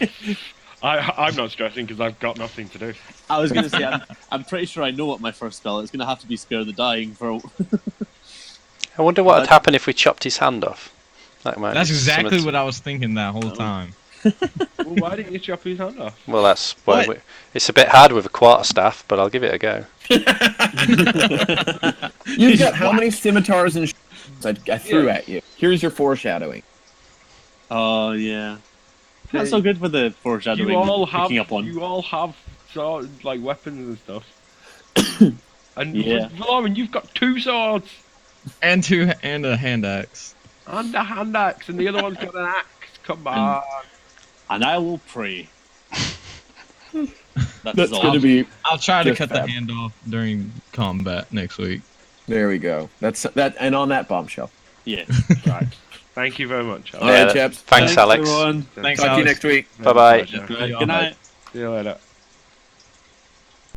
I'm not stressing because I've got nothing to do. I was gonna say I'm pretty sure I know what my first spell is. It's gonna have to be Spare the Dying for. I wonder what would happen if we chopped his hand off. That might That's be exactly something- what I was thinking that whole time. Well, why didn't you chop his hand off? Well, that's why What? it's a bit hard with a quarterstaff, but I'll give it a go. You've got how many scimitars and I threw at you? Here's your foreshadowing. Oh yeah. Not so good with the foreshadowing. You all picking up on. have sort like weapons and stuff. And Yeah. Lauren, you've got 2 swords And a hand axe. and a hand axe, and the other one's got an axe. Come on. And I will pray. That's all. going to be. I'll try to Just cut fab. the hand off during combat next week. There we go. That's that. And on that bombshell. Yeah. Right. Thank you very much. All right, chaps. Thanks, Alex. everyone. Thanks, Talk to you Alex. next week. Bye-bye. Good night. See you later.